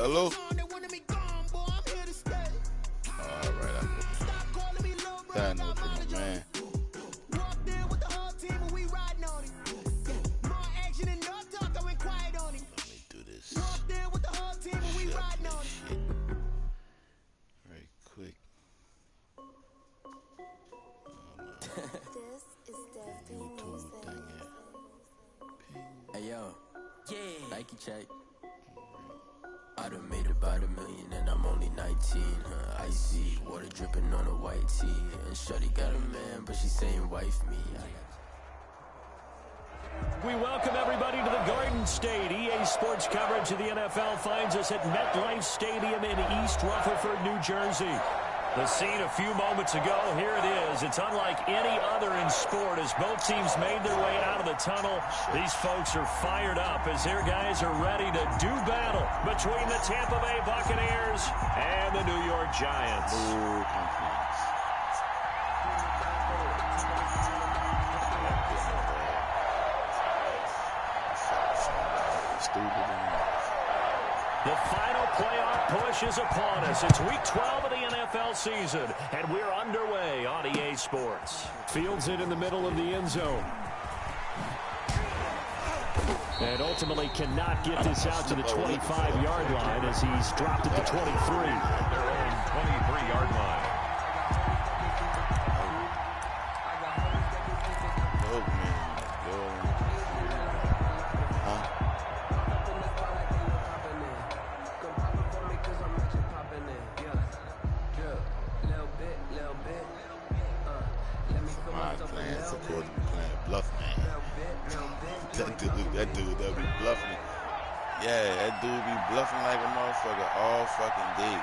Hello? Alright, I know what you man. Hey yo, Nike check. I done made about $1 million and I'm only 19. Icy water dripping on a white tee. And Shorty got a man, but she saying wife me. We welcome everybody to the Garden State. EA Sports coverage of the NFL finds us at MetLife Stadium in East Rutherford, New Jersey. The scene a few moments ago, here it is. It's unlike any other in sport as both teams made their way out of the tunnel. These folks are fired up as their guys are ready to do battle between the Tampa Bay Buccaneers and the New York Giants. The final playoff push is upon us. It's week 12 of the NFL season, and we're underway on EA Sports. Fields it in the middle of the end zone. And ultimately cannot get this out to the 25-yard line as he's dropped at the 23. Their own 23-yard line. That dude be bluffing. Yeah, that dude be bluffing like a motherfucker all fucking day. You know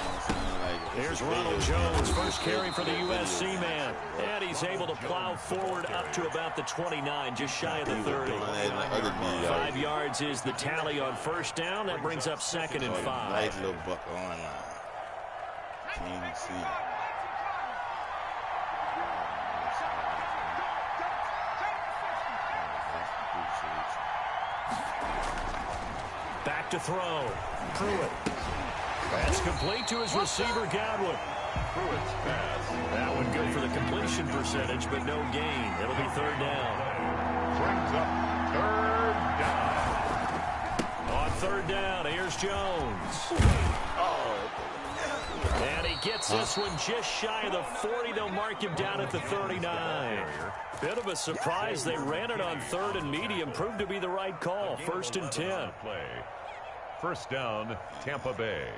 what I'm saying? Like, here's Ronald Jones, first carry for the USC man. And he's able to plow forward up to about the 29, just shy of the 30. 5 yards is the tally on first down. That brings up 2nd and 5. Nice little buck online. Can't even see. Back to throw. Pruitt. Pass complete to his receiver, Godwin. Pruitt's pass. That one good for the completion percentage, but no gain. It'll be 3rd down. Brings up 3rd down. On 3rd down, here's Jones. And he gets this one just shy of the 40. They'll mark him down at the 39. Bit of a surprise. They ran it on 3rd and medium. Proved to be the right call. 1st and 10. First down, Tampa Bay.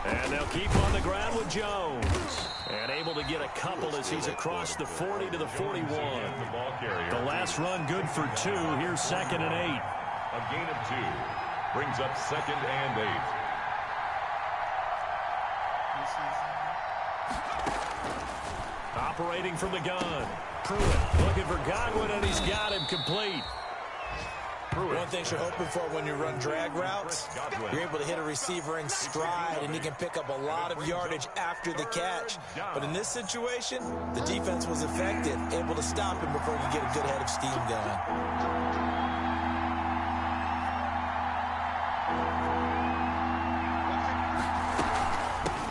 And they'll keep on the ground with Jones. And able to get a couple as he's across the 40 to the 41. The last run good for 2. Here's 2nd and 8. A gain of 2. Brings up 2nd and 8. Operating from the gun. Pruitt looking for Godwin, and he's got him complete. One thing you're hoping for when you run drag routes, you're able to hit a receiver in stride, and he can pick up a lot of yardage after the catch. But in this situation, the defense was effective, able to stop him before he could get a good head of steam going.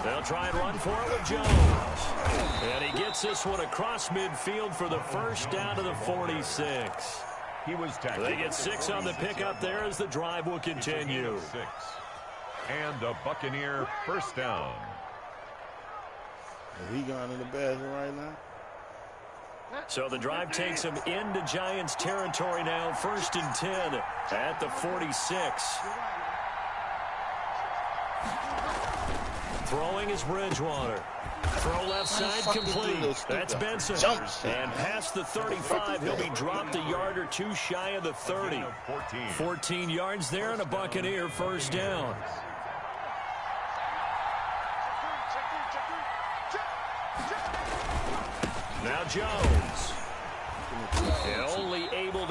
They'll try and run for it with Jones. And he gets this one across midfield for the first down to the 46. He was tackled. They get 6 on the pickup there as the drive will continue. 6. And a Buccaneer first down. He gone in the bathroom right now? So the drive takes him into Giants territory now. 1st and 10 at the 46. Throwing is Bridgewater. Throw left side complete. That's Benson. And past the 35, he'll be dropped a yard or 2 shy of the 30. 14 yards there and a Buccaneer first down. Now Jones.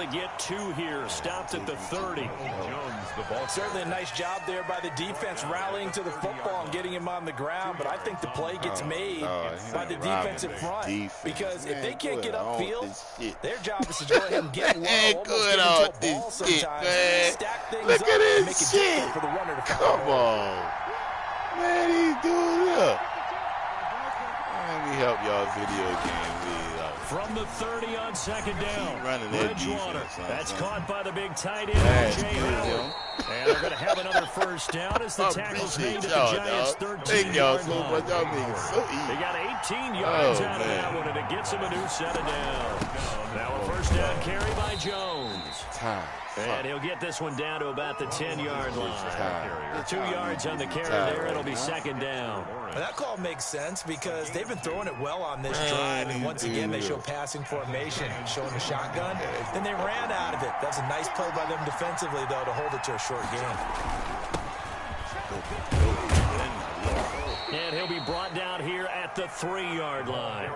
to get 2 here. Stopped at the 30. Jones, the ball. Certainly a nice job there by the defense rallying to the football and getting him on the ground, but I think the play gets made by the defensive front because if they can't get upfield, their job is to go ahead and get low, almost get into a ball sometimes, stack things up, and make it difficult for the runner to follow. Come on. Man, he's doing it. Let me help y'all video game lead. From the 30 on second down, Bridgewater. That's caught by the big tight end, Jay Howard. And they're going to have another first down as the tackle's made at the Giants' 13-yard line. They got 18 yards out of that one, and it gets them a new set of downs. Now a first down carry by Jones. And he'll get this one down to about the 10-yard line. 2 yards on the carry there. It'll be second down. And that call makes sense because they've been throwing it well on this drive. And once again, they show passing formation, showing the shotgun. Then they ran out of it. That's a nice play by them defensively, though, to hold it to a short game. And he'll be brought down here at the 3-yard line.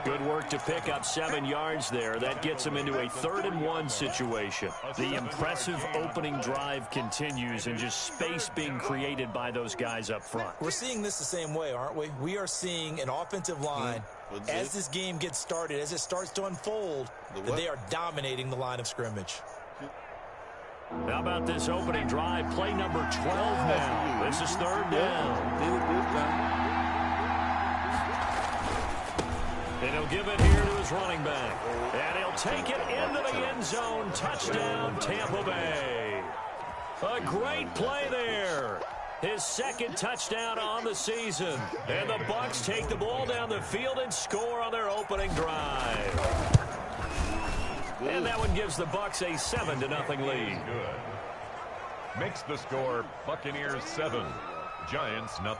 Good work to pick up 7 yards there. That gets him into a 3rd-and-1 situation. The impressive opening drive continues and just space being created by those guys up front. We're seeing this the same way, aren't we? We are seeing an offensive line, as this game gets started, as it starts to unfold, that they are dominating the line of scrimmage. How about this opening drive? Play number 12 now. This is 3rd down. And he'll give it here to his running back. And he'll take it into the end zone. Touchdown, Tampa Bay. A great play there. His 2nd touchdown on the season. And the Bucs take the ball down the field and score on their opening drive. And that one gives the Bucs a 7-0 lead. Good. Makes the score Buccaneers 7, Giants 0.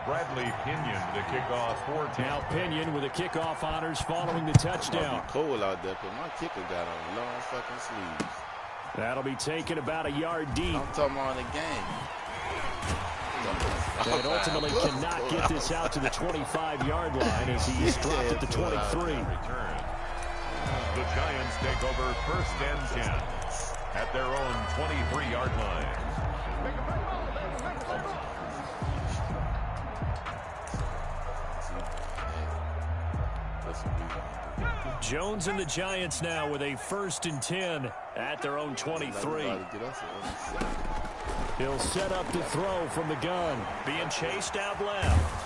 Bradley Pinion to kick off for Now Pinion with the kickoff honors following the touchdown. Cold out there because my kicker got on long fucking sleeves. That'll be taken about a yard deep. I'm talking about the game. And ultimately cannot get this out to the 25-yard line as he's dropped at the 23. The Giants take over 1st and 10 at their own 23-yard line. Jones and the Giants now with a 1st and 10 at their own 23. He'll set up to throw from the gun. Being chased out left.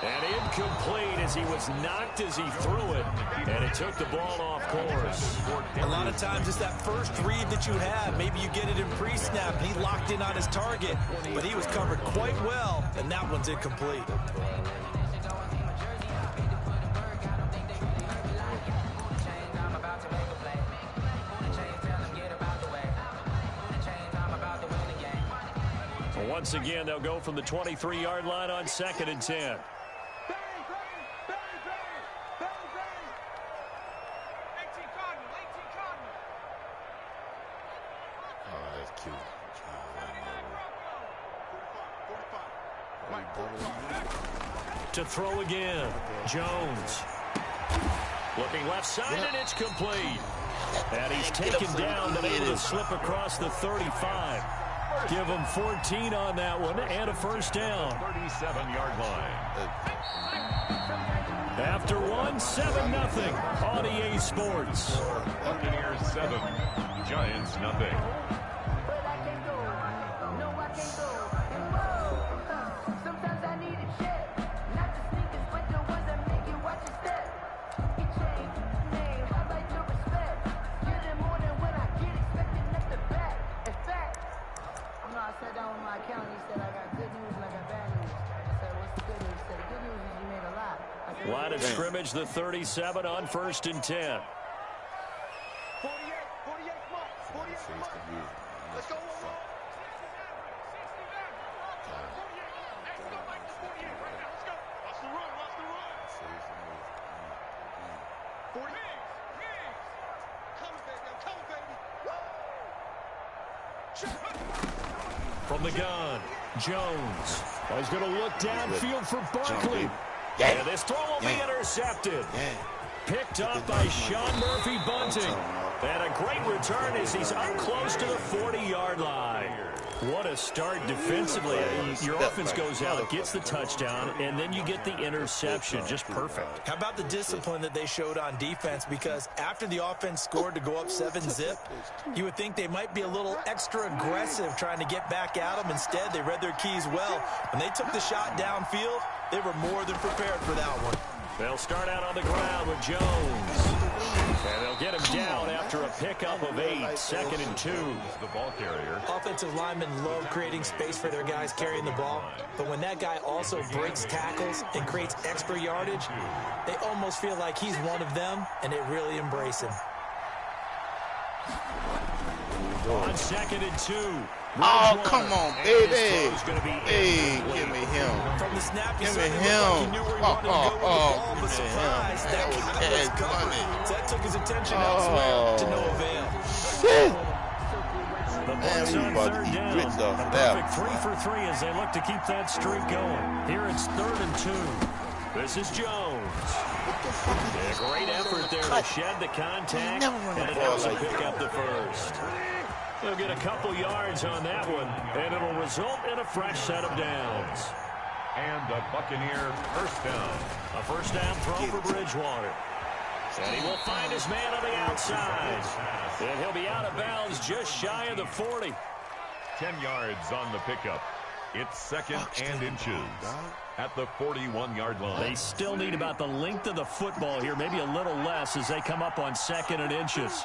And incomplete as he was knocked as he threw it. And it took the ball off course. A lot of times it's that first read that you have. Maybe you get it in pre-snap and he locked in on his target. But he was covered quite well, and that one's incomplete. Once again, they'll go from the 23-yard line on 2nd and 10. To throw again, Jones. Looking left side, and it's complete. And he's taken down and able to slip across the 35. Give him 14 on that one and a first down. 37-yard line. After one, 7-0 on EA Sports. Buccaneers 7, Giants 0. Line of scrimmage, the 37 on 1st and 10. 48, come on. 48, let's go. 48, let's go back to 48 right now. Let's go. Watch the run. 40. From the gun, Jones. He's going to look downfield for Barkley. And this throw will be intercepted. Picked up by Sean Murphy Bunting. And a great return as he's up close to the 40-yard line. What a start defensively. Your offense goes out, gets the touchdown, and then you get the interception. Just perfect. How about the discipline that they showed on defense? Because after the offense scored to go up 7-zip, you would think they might be a little extra aggressive trying to get back at them. Instead, they read their keys well. When they took the shot downfield, they were more than prepared for that one. They'll start out on the ground with Jones. And they'll get him down after a pickup of 8, 2nd and 2. The ball carrier. Offensive linemen love creating space for their guys carrying the ball. But when that guy also breaks tackles and creates extra yardage, they almost feel like he's one of them, and they really embrace him. On 2nd and 2. Oh, come on, baby. Hey, give me him. From the snap, Give me him. but surprise, that guy was covered. So that took his attention elsewhere to no avail. Shit. The Man, Bucs we on about to 3rd be down. ripped off A that. perfect 3 for 3 as they look to keep that streak going. Here it's 3rd and 2. This is Jones. A great effort there to shed the contact, and it helps him pick up the first. They'll get a couple yards on that one, and it'll result in a fresh set of downs. And the Buccaneer first down. A first down throw for Bridgewater. And he will find his man on the outside. And he'll be out of bounds just shy of the 40. 10 yards on the pickup. It's 2nd and inches at the 41-yard line. They still need about the length of the football here, maybe a little less as they come up on 2nd and inches.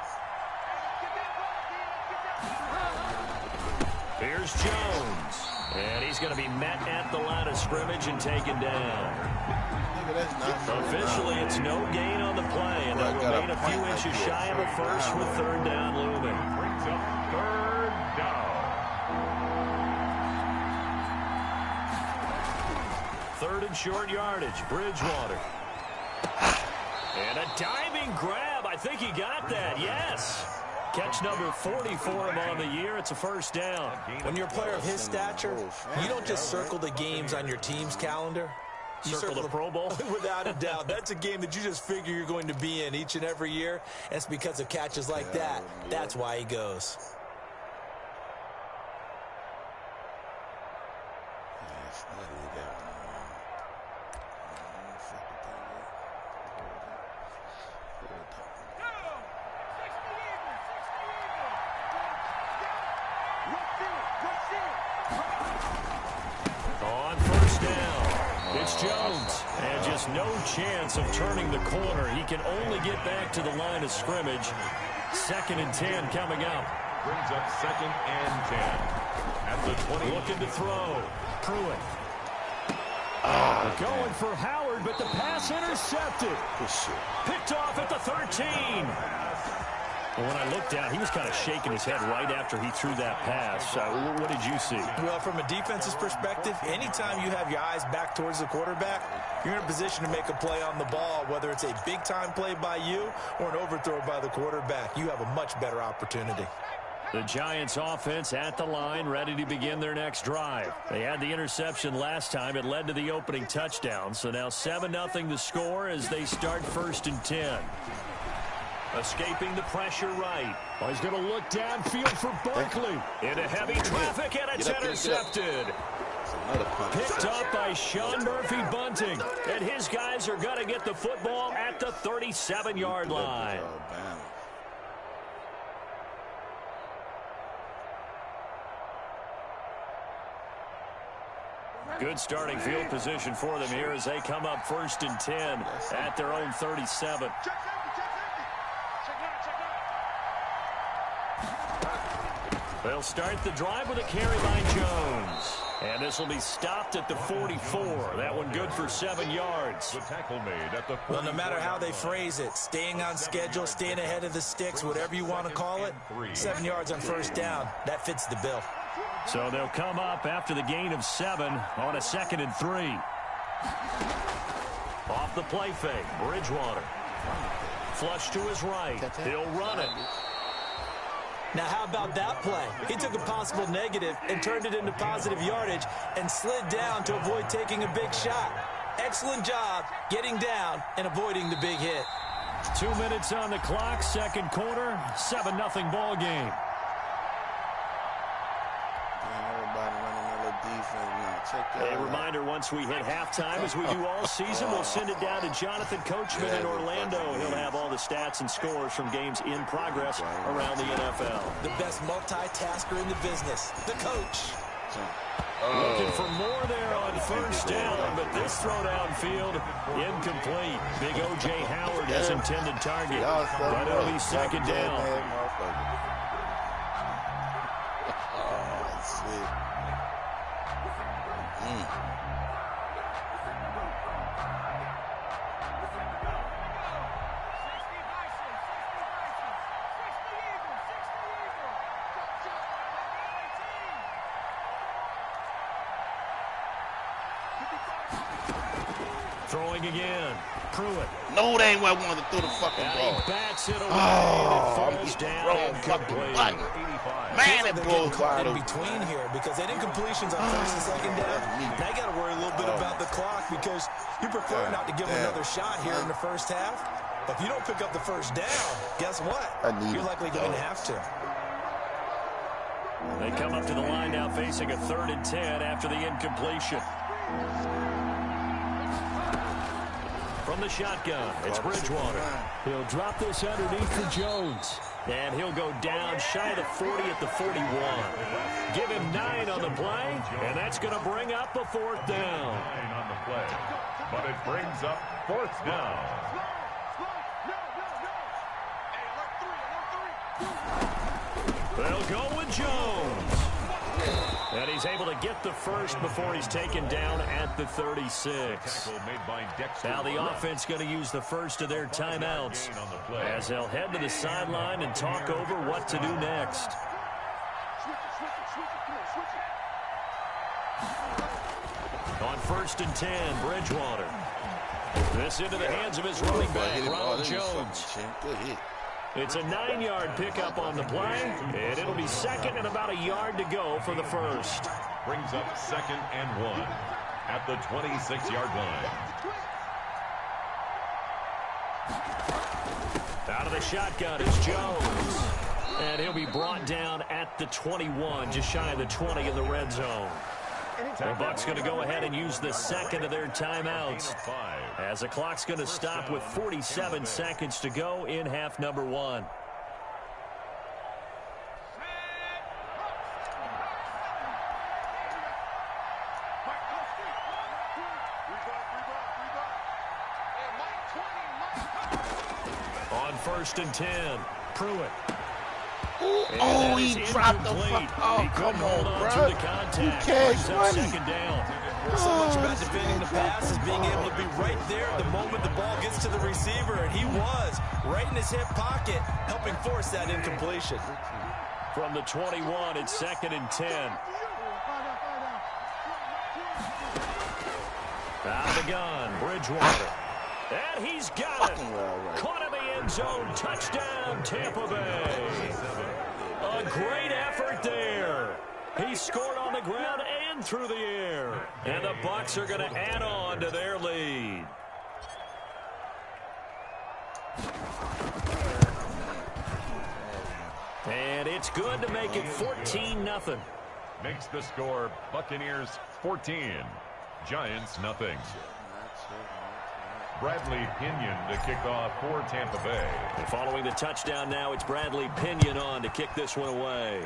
Here's Jones. And he's going to be met at the line of scrimmage and taken down. Officially, it's no gain on the play, and they'll remain a few inches shy of a first with 3rd down looming. Brings up 3rd down. 3rd and short yardage, Bridgewater. And a diving grab. I think he got that, yes. Catch number 40 for him on the year. It's a first down. When you're a player of his stature, you don't just circle the games on your team's calendar. You Circle the Pro Bowl? Without a doubt. That's a game that you just figure you're going to be in each and every year. And it's because of catches like that. That's why he goes. On first down, it's Jones. And just no chance of turning the corner. He can only get back to the line of scrimmage. 2nd and 10 coming up. Brings up 2nd and 10 at the 20. Looking to throw. Pruitt. Going for Howard, but the pass intercepted. Picked off at the 13. Well, when I looked down, he was kind of shaking his head right after he threw that pass. What did you see? Well, from a defense's perspective, anytime you have your eyes back towards the quarterback, you're in a position to make a play on the ball, whether it's a big-time play by you or an overthrow by the quarterback. You have a much better opportunity. The Giants offense at the line, ready to begin their next drive. They had the interception last time. It led to the opening touchdown. So now 7-0 the score as they start 1st and 10. Escaping the pressure right. Oh, he's going to look downfield for Barkley. Into heavy traffic, and it's intercepted. Picked up by Sean Murphy Bunting. And his guys are going to get the football at the 37-yard line. Good starting field position for them here as they come up 1st and 10 at their own 37. They'll start the drive with a carry by Jones. And this will be stopped at the 44. That one good for 7 yards. The tackle made at the 40. Well, no matter how they phrase it, staying on schedule, staying ahead of the sticks, whatever you want to call it, 7 yards on first down, that fits the bill. So they'll come up after the gain of 7 on a 2nd and 3. Off the play fake, Bridgewater. Flush to his right. He'll run it. Now, how about that play? He took a possible negative and turned it into positive yardage and slid down to avoid taking a big shot. excellent job getting down and avoiding the big hit. 2 minutes on the clock, second quarter, 7-0 ball game. Everybody running a little defense now. Check that A out. reminder, once we hit halftime, as we do all season, we'll send it down to Jonathan Coachman in Orlando. He'll have all the stats and scores from games in progress around the NFL. The best multitasker in the business, the coach. Looking for more there on first down, but this throw downfield, incomplete. Big O.J. Howard is intended target, but it'll be second down. That's it. Throwing again. Pruitt. No, they ain't where I wanted to throw the fucking ball. He bats it away. Oh, and it falls down incomplete. Man, it blows wide in open. between here because they did completions on first and second down. Now you got to worry a little bit about the clock because you prefer not to give them another shot here in the first half. But if you don't pick up the first down, guess what? You're likely going to have to. They come up to the line now facing a 3rd and 10 after the incompletion. From the shotgun, it's Bridgewater. He'll drop this underneath for Jones. And he'll go down shy of the 40 at the 41. Give him 9 on the play, and that's going to bring up a 4th down. 9 on the play, but it brings up 4th down. They'll go with Jones. And he's able to get the first before he's taken down at the 36. Now the offense going to use the first of their timeouts as they'll head to the sideline and talk over what to do next. On 1st and 10, Bridgewater. This into the hands of his running back, Ronald Jones. Good hit. It's a 9-yard pickup on the play, and it'll be second and about a yard to go for the first. Brings up 2nd and 1 at the 26-yard line. Out of the shotgun is Jones. And he'll be brought down at the 21, just shy of the 20 in the red zone. The Bucs going to go ahead and use the second of their timeouts as the clock's going to stop with 47 seconds to go in half number 1. On 1st and 10, Pruitt. Oh, he dropped the fuck. Oh, come on, bro. You cash money. Second down. So much about defending the pass is being able to be right there the moment the ball gets to the receiver, and he was right in his hip pocket, helping force that incompletion. From the 21, it's 2nd and 10. Out of the gun, Bridgewater. And he's got it. Caught in the end zone. Touchdown, Tampa Bay. A great effort there. He scored on the ground and through the air. And the Bucs are going to add on to their lead. And it's good to make it 14-0. Makes the score Buccaneers 14, Giants nothing. Bradley Pinion to kick off for Tampa Bay. And following the touchdown now, it's Bradley Pinion on to kick this one away.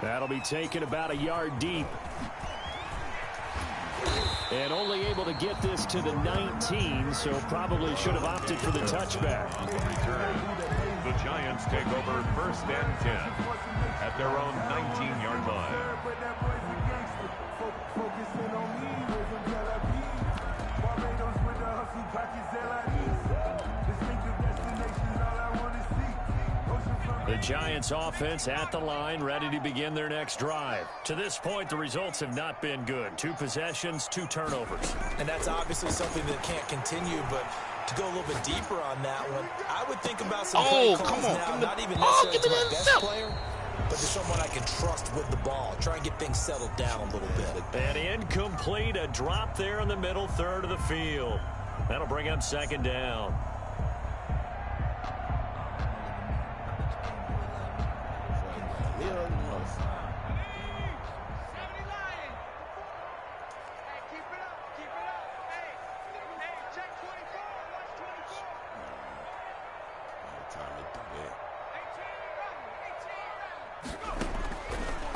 That'll be taken about a yard deep. And only able to get this to the 19, so probably should have opted for the touchback. On the return, the Giants take over 1st and 10 at their own 19-yard line. The Giants offense at the line, ready to begin their next drive. To this point, the results have not been good. 2 possessions, 2 turnovers. And that's obviously something that can't continue, but to go a little bit deeper on that one, I would think about some play calls now, not even necessarily to my best player, but to someone I can trust with the ball. Try and get things settled down a little bit. And incomplete, a drop there in the middle third of the field. That'll bring up second down.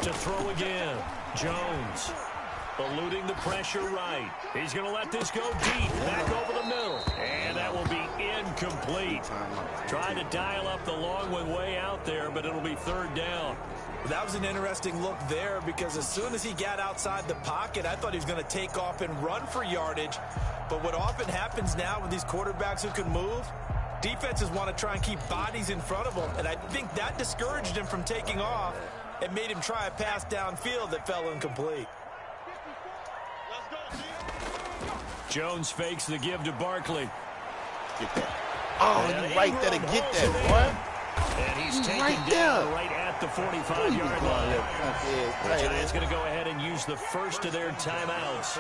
To throw again. Jones eluding the pressure right. He's going to let this go deep. Back over the middle. And that will be incomplete. Trying to dial up the long one way out there, but it'll be third down. That was an interesting look there because as soon as he got outside the pocket, I thought he was going to take off and run for yardage. But what often happens now with these quarterbacks who can move, defenses want to try and keep bodies in front of them. And I think that discouraged him from taking off. It made him try a pass downfield that fell incomplete. Jones fakes the give to Barkley. Get that. Oh, you right there to get that, boy. And he's taken down right at the 45-yard line. The Giants going to go ahead and use the first of their timeouts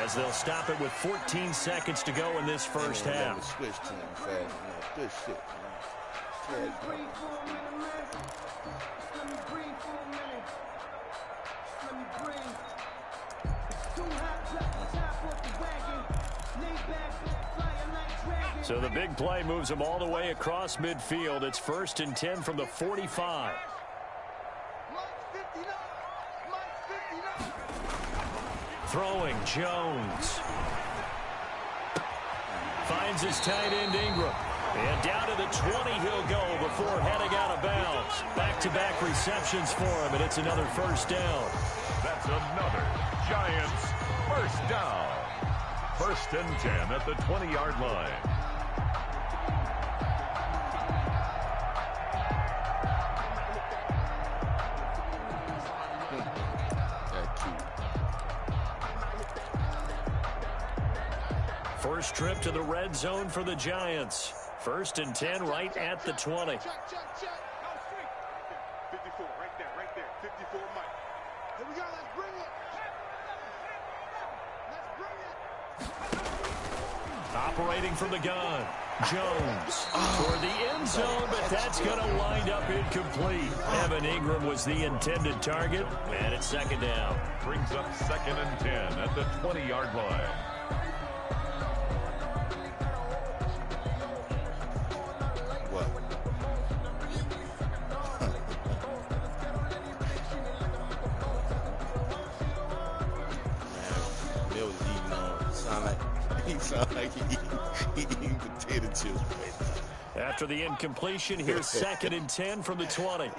as they'll stop it with 14 seconds to go in this first half. Switch to him fast. Good shit, man. So the big play moves them all the way across midfield. It's 1st and 10 from the 45. Throwing, Jones. Finds his tight end, Ingram. And down to the 20 he'll go before heading out of bounds. Back-to-back receptions for him, and it's another first down. That's another Giants first down. 1st and 10 at the 20-yard line. First trip to the red zone for the Giants. 1st and 10 right at the 20. 54 right there. 54 Mike. Here we go, let's bring it. Operating from the gun. Jones toward the end zone, but that's going to wind up incomplete. Evan Ingram was the intended target, and it's second down. Brings up 2nd and 10 at the 20-yard line. Sound like he eating potato chips. After the incompletion, here's 2nd and 10 from the 20.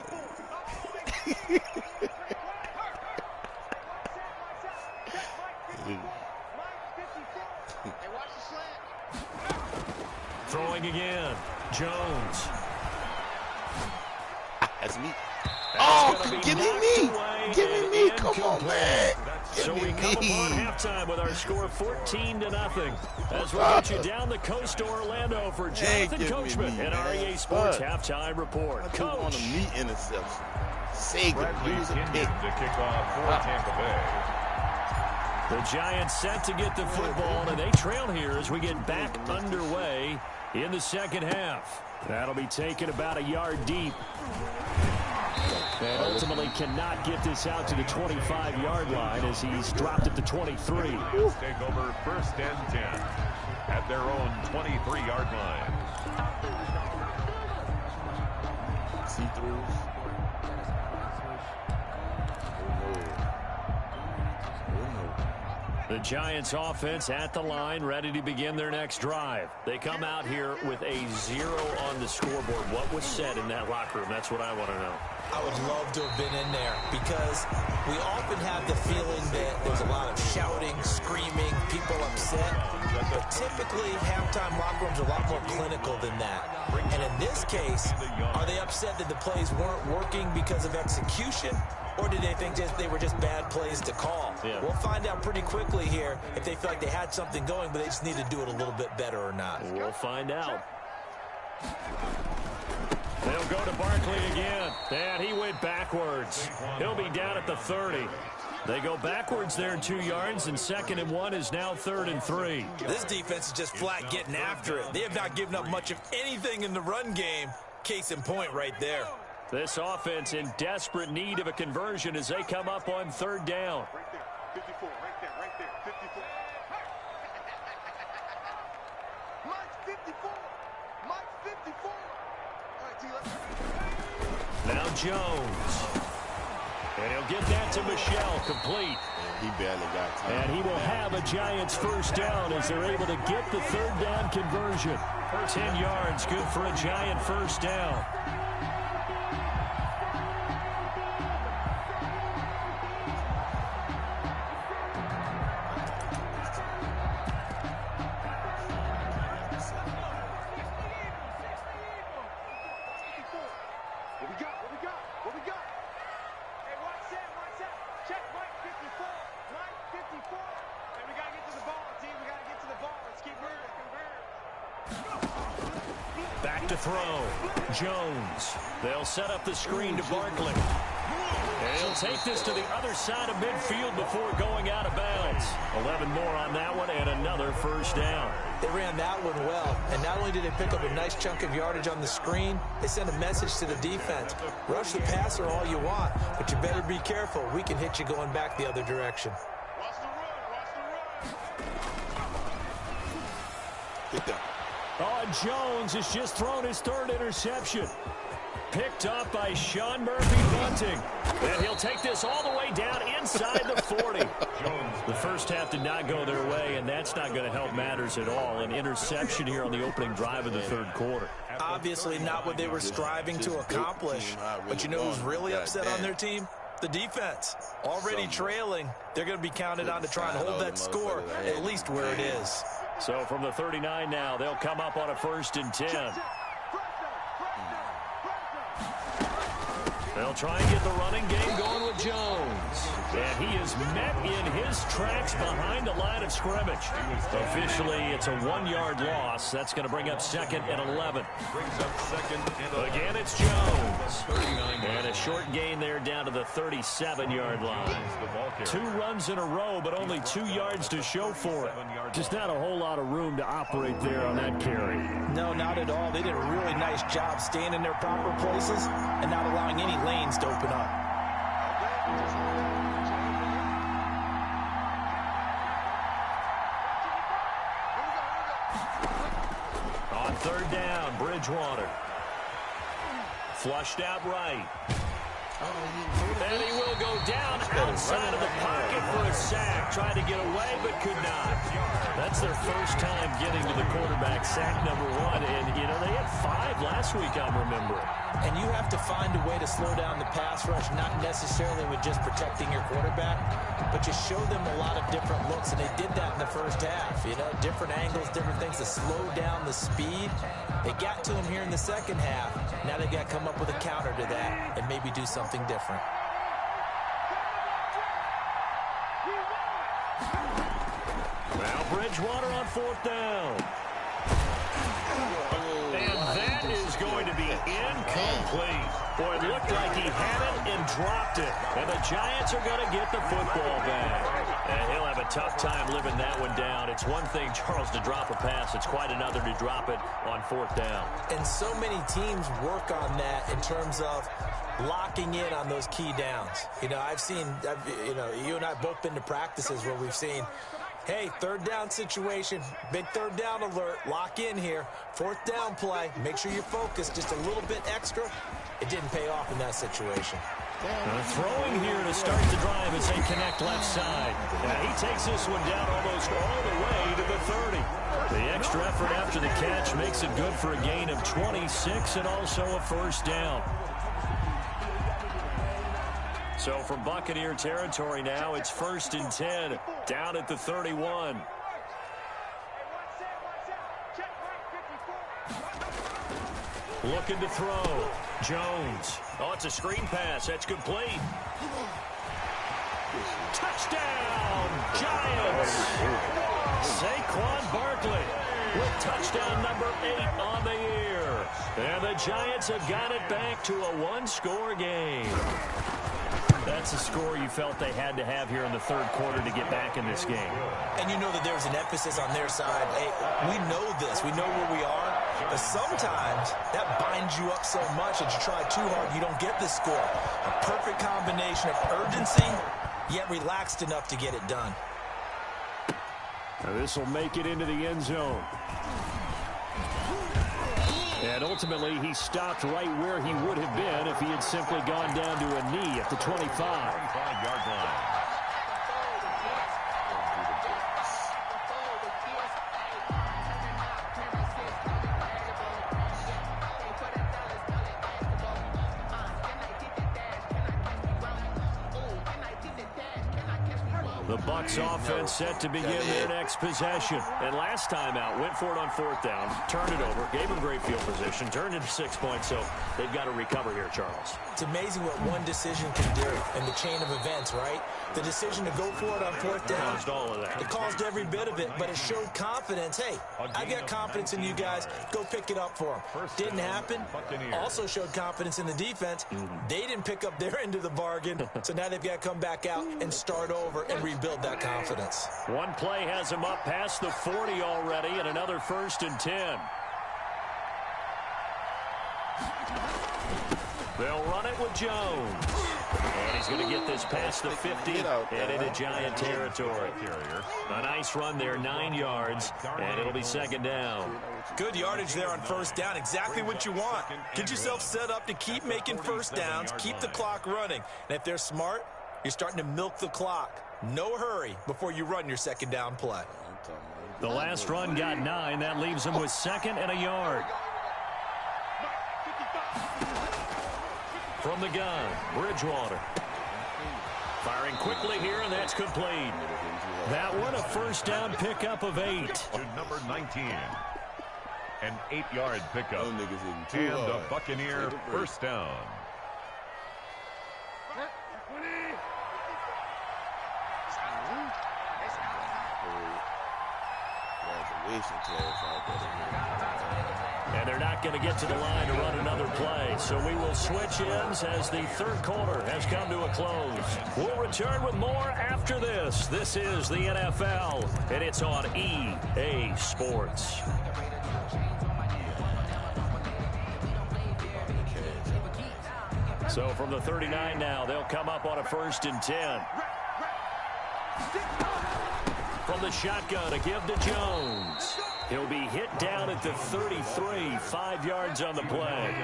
Throwing again. Jones. That's me. Give me me. Come on, man. So we come upon halftime with our score 14-0 as we'll get you down the coast to Orlando for Jonathan Coachman and our EA Sports halftime report. Coach. On a meat interception. Sagan lose a pick to kick off for Tampa Bay. The Giants set to get the football, and they trail here as we get back underway in the second half. That'll be taken about a yard deep. And ultimately cannot get this out to the 25-yard line as he's dropped at the 23. Take over 1st and 10 at their own 23-yard line. See-throughs. The Giants offense at the line, ready to begin their next drive. They come out here with a 0 on the scoreboard. What was said in that locker room? That's what I want to know. I would love to have been in there because we often have the feeling that there's a lot of shouting, screaming, people upset. But typically, halftime locker rooms are a lot more clinical than that. And in this case, are they upset that the plays weren't working because of execution? Or did they think they were just bad plays to call? Yeah. We'll find out pretty quickly here if they feel like they had something going, but they just need to do it a little bit better or not. We'll find out. They'll go to Barkley again. And he went backwards. He'll be down at the 30. They go backwards there 2 yards, and 2nd and 1 is now 3rd and 3. This defense is just flat getting after it. They have not given up much of anything in the run game. Case in point right there. This offense in desperate need of a conversion as they come up on 3rd down. Right there. 54. Right there. 54. Mike 54. Mike 54. All right, T, now Jones. And he'll get that to Michelle, complete. He barely got time. And he will have a Giants first down as they're able to get the 3rd down conversion. 10 yards, good for a Giant first down. What we got? Hey, watch that. Check Mike 54. Mike 54. And we got to get to the ball, team. We got to get to the ball. Let's keep moving. Back to throw. Jones. They'll set up the screen to Barkley. And he'll take this to the other side of midfield before going out of bounds. 11 more on that one and another first down. They ran that one well, and not only did they pick up a nice chunk of yardage on the screen, they sent a message to the defense. Rush the passer all you want, but you better be careful. We can hit you going back the other direction. Watch the run. Get down. Oh, Jones has just thrown his 3rd interception. Picked up by Sean Murphy-Bunting. And he'll take this all the way down inside the 40. The first half did not go their way, and that's not going to help matters at all. An interception here on the opening drive of the 3rd quarter. Obviously not what they were striving to accomplish. But you know who's really upset on their team? The defense. Already trailing. They're going to be counted on to try and hold that score at least where it is. So from the 39 now, they'll come up on a 1st and 10. They'll try and get the running game going with Jones. And he is met in his tracks behind the line of scrimmage. Officially, it's a 1-yard loss. That's going to bring up 2nd and 11. Again, it's Jones. And a short gain there down to the 37-yard line. 2 runs in a row, but only 2 yards to show for it. Just not a whole lot of room to operate there on that carry. No, not at all. They did a really nice job staying in their proper places and not allowing any lanes to open up. On 3rd down, Bridgewater. Flushed out right. And he will go down outside of the pocket for a sack. Tried to get away, but could not. That's their first time getting to the quarterback, sack number 1. And, you know, they had 5 last week, I'm remembering. And you have to find a way to slow down the pass rush, not necessarily with just protecting your quarterback, but you show them a lot of different looks, and they did that in the first half. You know, different angles, different things to slow down the speed. They got to him here in the second half. Now they got to come up with a counter to that and maybe do something different. Now Bridgewater on 4th down. And that is going to be incomplete. Boy, it looked like he had it and dropped it. And the Giants are going to get the football back. And he'll have a tough time living that one down. It's one thing, Charles, to drop a pass. It's quite another to drop it on 4th down. And so many teams work on that in terms of locking in on those key downs. You know, you and I have both been to practices where we've seen, hey, 3rd down situation, big 3rd down alert, lock in here, 4th down play, make sure you're focused just a little bit extra. It didn't pay off in that situation. Throwing here to start the drive as they connect left side. And he takes this one down almost all the way to the 30. The extra effort after the catch makes it good for a gain of 26 and also a first down. So from Buccaneer territory now, it's 1st and 10, down at the 31. Looking to throw. Jones. Oh, it's a screen pass. That's complete. Touchdown, Giants. Saquon Barkley. with touchdown number 8 on the year. And the Giants have got it back to a one-score game. That's a score you felt they had to have here in the third quarter to get back in this game. And you know that there's an emphasis on their side. Hey, we know this. We know where we are. But sometimes that binds you up so much that you try too hard, you don't get this score. A perfect combination of urgency, yet relaxed enough to get it done. Now this will make it into the end zone. And ultimately, he stopped right where he would have been if he had simply gone down to a knee at the 25-yard line. The Bucs offense set to begin their next possession. And last time out, went for it on fourth down, turned it over, gave them great field position, turned into 6 points, so they've got to recover here, Charles. It's amazing what one decision can do in the chain of events, right? The decision to go for it on fourth down. Caused all of that. It caused every bit of it, but it showed confidence. Hey, I got confidence in you guys. Go pick it up for them. Didn't happen. Also showed confidence in the defense. They didn't pick up their end of the bargain, so now they've got to come back out and start over and rebuild that confidence. One play has him up past the 40 already, and another 1st and 10. They'll run it with Jones. And he's going to get this past the 50 and into Giant territory. A nice run there, 9 yards, and it'll be 2nd down. Good yardage there on 1st down, exactly what you want. Get yourself set up to keep making 1st downs, keep the clock running. And if they're smart, you're starting to milk the clock. No hurry before you run your 2nd down play. The last run got 9. That leaves him with 2nd and a yard. From the gun, Bridgewater. Firing quickly here, and that's complete. That one, a 1st down pickup of 8. To number 19. An 8-yard pickup. And a Buccaneer 1st down. And they're not going to get to the line to run another play. So we will switch ends as the third quarter has come to a close. We'll return with more after this. This is the NFL, and it's on EA Sports. So from the 39 now, they'll come up on a 1st and 10. From the shotgun, a give to Jones. He'll be hit down at the 33, 5 yards on the play.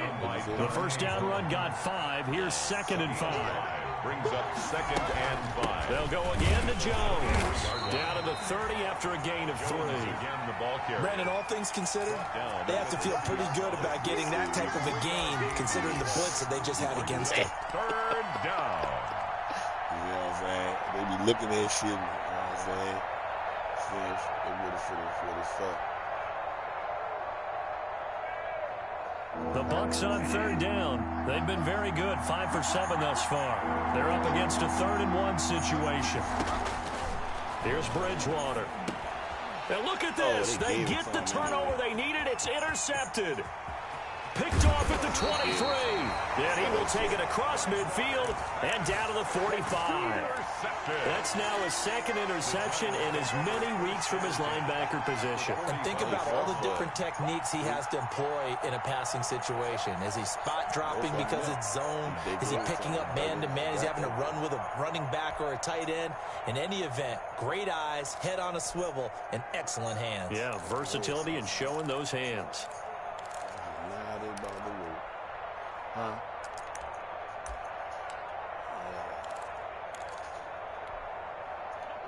The 1st down run got 5. Here's 2nd and 5. Brings up 2nd and 5. They'll go again to Jones. Down to the 30 after a gain of 3. Brandon, all things considered, they have to feel pretty good about getting that type of a gain, considering the blitz that they just had against them. 3rd down. You know what I'm saying? They be looking at shit, you know what I'm saying? They would have for this fuck. The Bucs on 3rd down. They've been very good, 5 for 7 thus far. They're up against a 3rd and 1 situation. Here's Bridgewater. Now look at this. They get the turnover they needed. It's intercepted. Picked off at the 23. Then he will take it across midfield and down to the 45. That's now his 2nd interception in as many weeks from his linebacker position. And think about all the different techniques he has to employ in a passing situation. Is he spot dropping because it's zone? Is he picking up man-to-man? Is he having to run with a running back or a tight end? In any event, great eyes, head on a swivel, and excellent hands. Yeah, versatility and showing those hands.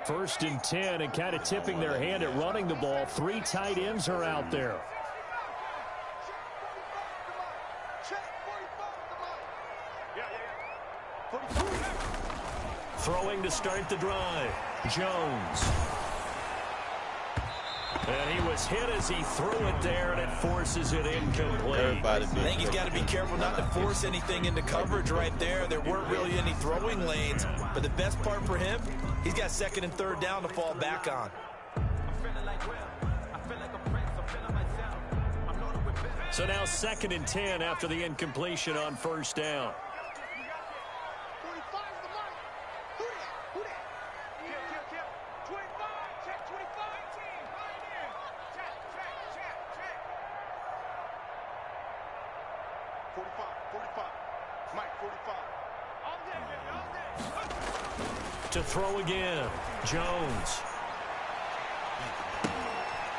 First and 10, and kind of tipping their hand at running the ball. 3 tight ends are out there. Throwing to start the drive. Jones. And he was hit as he threw it there, and it forces it incomplete. I think he's got to be careful not to force anything into coverage right there. There weren't really any throwing lanes, but the best part for him, he's got 2nd and 3rd down to fall back on. So now 2nd and 10 after the incompletion on first down. 45 is the mark. Who that? Who that? Kill. 25. Check 25. Team. Right in. Check. 45. Mike, 45. All day, baby, all day. To throw again, Jones.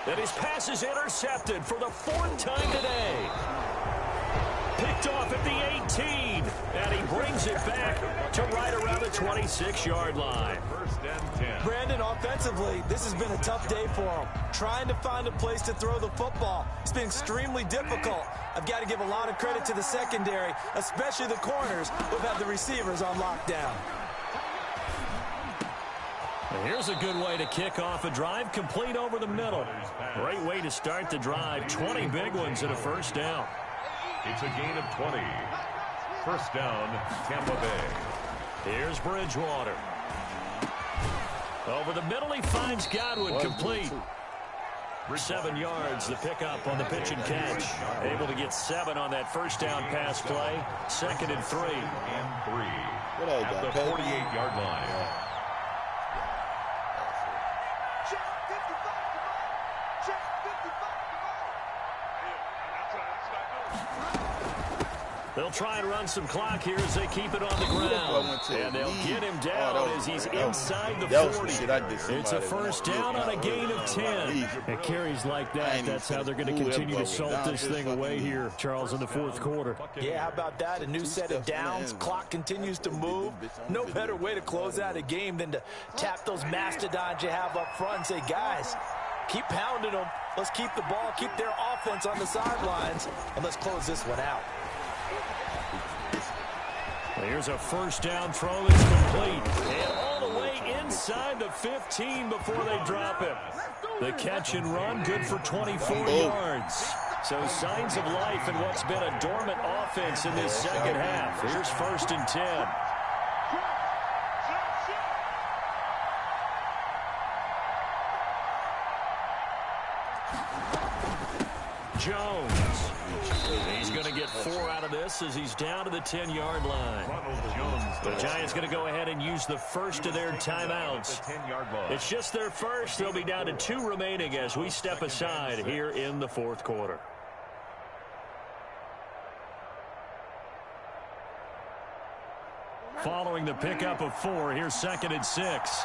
And his pass is intercepted for the 4th time today. Picked off at the 18, and he brings it back to right around the 26-yard line. 1st and 10. Brandon, offensively, this has been a tough day for him. Trying to find a place to throw the football. It's been extremely difficult. I've got to give a lot of credit to the secondary, especially the corners who've had the receivers on lockdown. Here's a good way to kick off a drive, complete over the middle. Great way to start the drive. 20 big ones and a first down. It's a gain of 20. 1st down, Tampa Bay. Here's Bridgewater. Over the middle, he finds Godwin, complete. 7 yards, the pickup on the pitch and catch. Able to get 7 on that first down pass play. 2nd and 3. And 3. At the 48-yard line. They'll try and run some clock here as they keep it on the ground. And they'll get him down as he's inside the 40. It's a first down on a gain of 10. And carries like that, that's how they're going to continue to salt this thing away here, Charles, in the 4th quarter. Yeah, how about that? A new set of downs. Clock continues to move. No better way to close out a game than to tap those mastodons you have up front and say, guys, keep pounding them. Let's keep the ball, keep their offense on the sidelines, and let's close this one out. Here's a first down throw that's complete. And all the way inside the 15 before they drop it. The catch and run, good for 24 yards. So signs of life in what's been a dormant offense in this second half. Here's 1st and 10. Jones. He's going to get 4 out of this as he's down to the 10-yard line. The Giants going to go ahead and use the first of their timeouts. It's just their first. They'll be down to 2 remaining as we step aside here in the 4th quarter. Following the pickup of 4, here's 2nd and 6.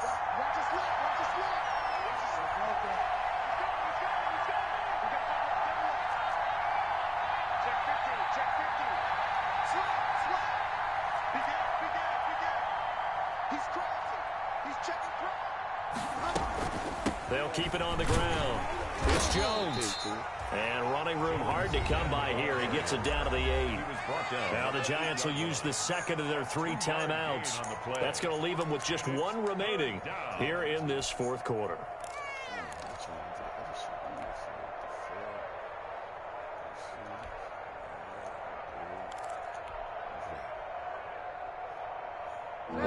They'll keep it on the ground. It's Jones. And running room hard to come by here. He gets it down to the 8. Now the Giants will use the 2nd of their 3 timeouts. That's going to leave them with just 1 remaining here in this 4th quarter.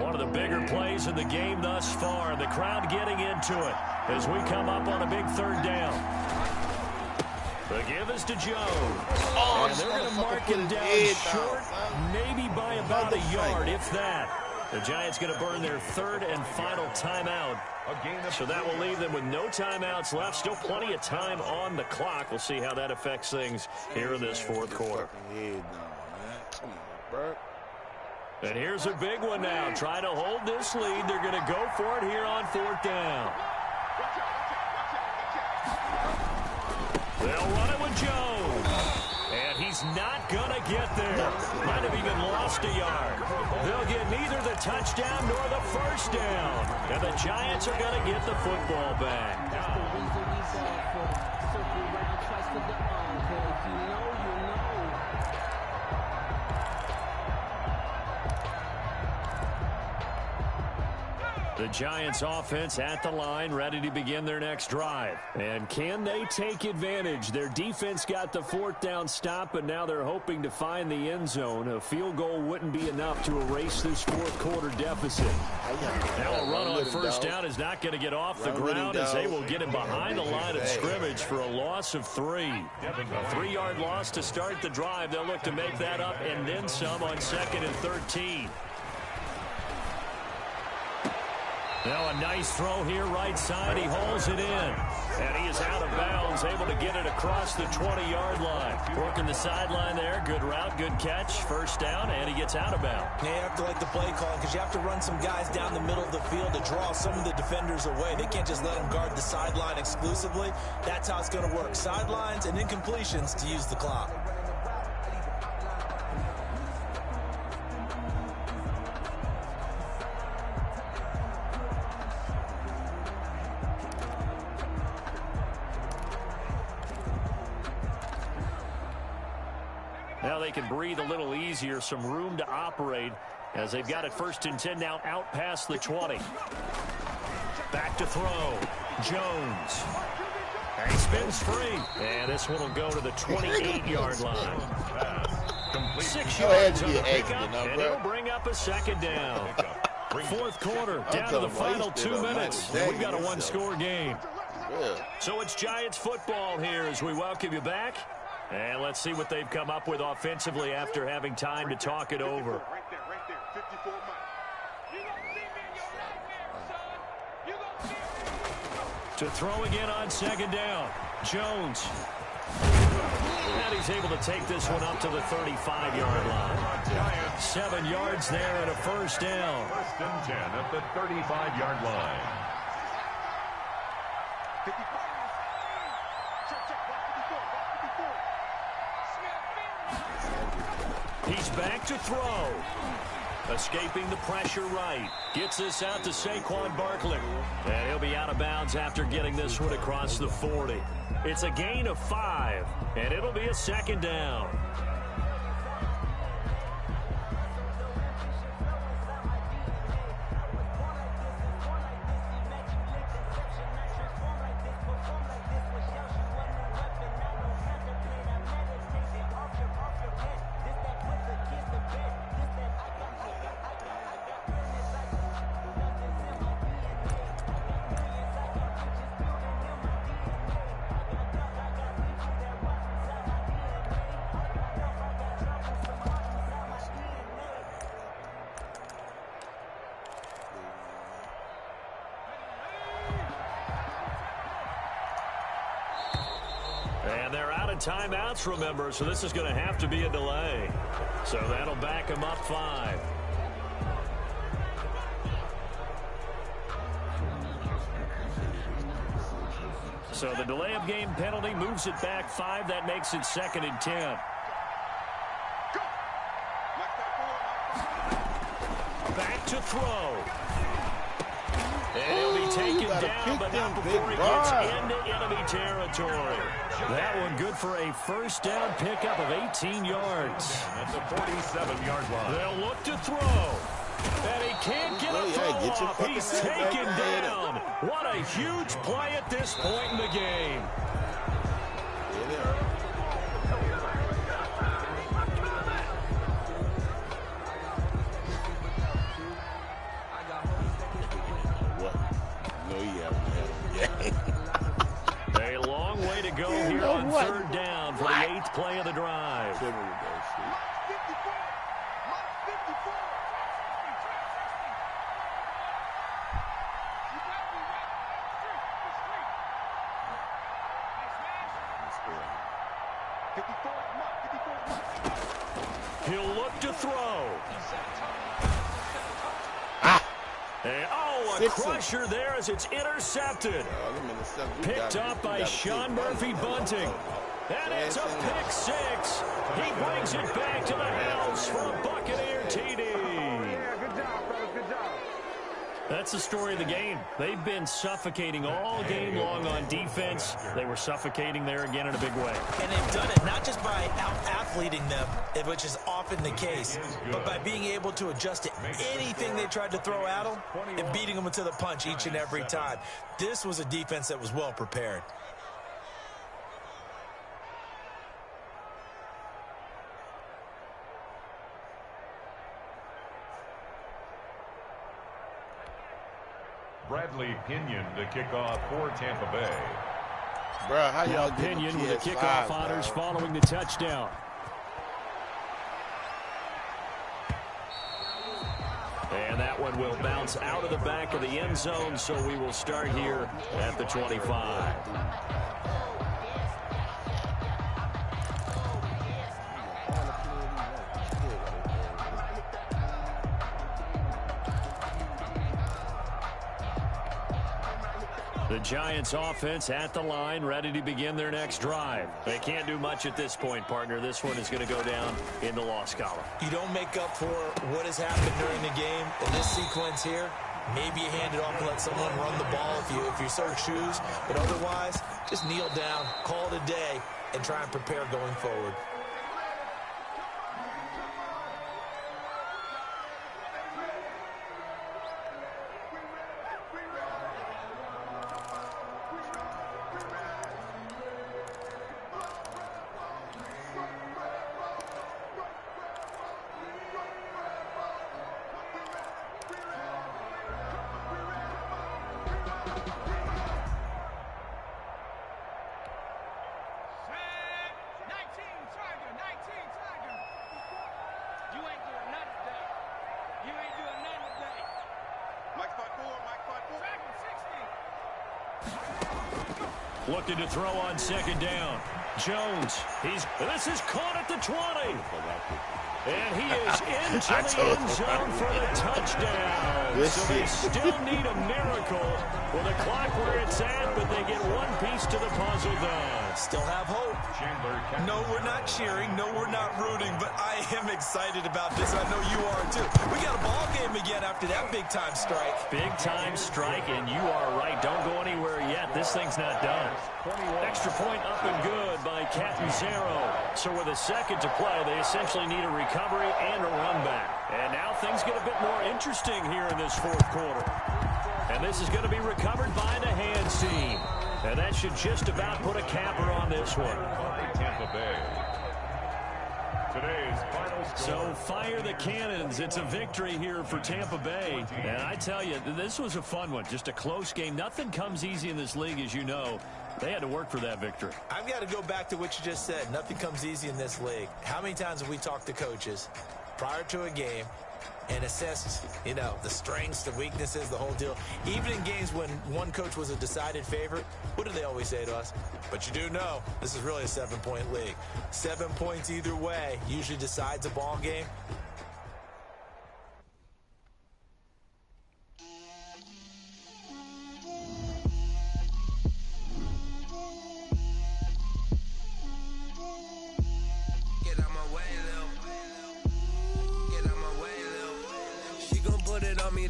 One of the bigger plays in the game thus far. The crowd getting into it as we come up on a big 3rd down. The give is to Jones. And they're going to mark him down short, maybe by about a yard, if that. The Giants going to burn their 3rd and final timeout. So that will leave them with no timeouts left. Still plenty of time on the clock. We'll see how that affects things here in this 4th quarter. And here's a big one now. Trying to hold this lead. They're going to go for it here on 4th down. They'll run it with Jones. And he's not going to get there. Might have even lost a yard. They'll get neither the touchdown nor the first down. And the Giants are going to get the football back. That's the reason we ball for circle round twice with the encore. If you know, you know. The Giants offense at the line, ready to begin their next drive. And can they take advantage? Their defense got the 4th down stop, but now they're hoping to find the end zone. A field goal wouldn't be enough to erase this 4th quarter deficit. Now a run on 1st down is not going to get off the ground as they will get him behind the line of scrimmage for a loss of 3. A 3-yard loss to start the drive. They'll look to make that up and then some on 2nd and 13. Now a nice throw here right side. He hauls it in. And he is out of bounds, able to get it across the 20-yard line. Working the sideline there. Good route, good catch. 1st down, and he gets out of bounds. Yeah, you have to like the play calling because you have to run some guys down the middle of the field to draw some of the defenders away. They can't just let them guard the sideline exclusively. That's how it's going to work. Sidelines and incompletions to use the clock. Now they can breathe a little easier, some room to operate as they've got it 1st and 10 now out past the 20. Back to throw. Jones. And he spins free. And this one will go to the 28-yard line. 6 yards on the pickup, and it'll bring up a 2nd down. 4th quarter, down to the final 2 minutes. We've got a 1-score game. So it's Giants football here as we welcome you back. And let's see what they've come up with offensively after having time to talk it over. Right there, 54 miles. You gonna see me in your nightmare, son. You gonna see me. To throw again on 2nd down. Jones. And he's able to take this one up to the 35-yard line. 7 yards there and a 1st down. 1st and 10 at the 35-yard line. 54. Check, block 54, He's back to throw. Escaping the pressure right. Gets this out to Saquon Barkley. And he'll be out of bounds after getting this one across the 40. It's a gain of 5, and it'll be a 2nd down. And they're out of timeouts, remember, so this is going to have to be a delay. So that'll back them up 5. So the delay of game penalty moves it back 5. That makes it 2nd and 10. Back to throw. And he'll be taken down, but not before he gets into enemy territory. That one good for a 1st down pickup of 18 yards. At the 47-yard line. They'll look to throw. And he can't get a throw off. He's taken down. What a huge play at this point in the game. A long way to go here on 3rd down for the 8th play of the drive. He'll look to throw. A crusher there as it's intercepted. Picked up by Sean Murphy Bunting. And it's a pick 6. He brings it back to the house for a Buccaneer TD. Yeah, good job, fellas, good job. That's the story of the game. They've been suffocating all game long on defense. They were suffocating there again in a big way. And they've done it not just by out-athleting them, which is often the case, but by being able to adjust to anything they tried to throw at them and beating them to the punch each and every time. This was a defense that was well prepared. Bradley Pinion to kick off for Tampa Bay. Bro, how y'all Pinion with the kickoff honors following the touchdown. And that one will bounce out of the back of the end zone, so we will start here at the 25. The Giants offense at the line, ready to begin their next drive. They can't do much at this point, partner. This one is going to go down in the loss column. You don't make up for what has happened during the game in this sequence here. Maybe you hand it off and let someone run the ball if you so choose. But otherwise, just kneel down, call it a day, and try and prepare going forward. Looking to throw on second down. Jones, this is caught at the 20. And he is into the end zone for the touchdown. So they still need a miracle with the clock where it's at, but they get one piece to the puzzle done. Still have hope. No, we're not cheering. No, we're not rooting, but I am excited about this. I know you are too. We got a ball game again after that big-time strike. Big-time strike, and you are right. Don't go anywhere yet. This thing's not done. Extra point up and good by Catanzaro. So with a second to play, they essentially need a recovery and a run back. And now things get a bit more interesting here in this fourth quarter. And this is going to be recovered by the hands team. And that should just about put a capper on this one. Tampa Bay. Today's final score. So fire the cannons. It's a victory here for Tampa Bay. And I tell you, this was a fun one. Just a close game. Nothing comes easy in this league, as you know. They had to work for that victory. I've got to go back to what you just said. Nothing comes easy in this league. How many times have we talked to coaches prior to a game and assessed, the strengths, the weaknesses, the whole deal? Even in games when one coach was a decided favorite, what do they always say to us? But you do know this is really a 7-point league. 7 points either way usually decides a ball game.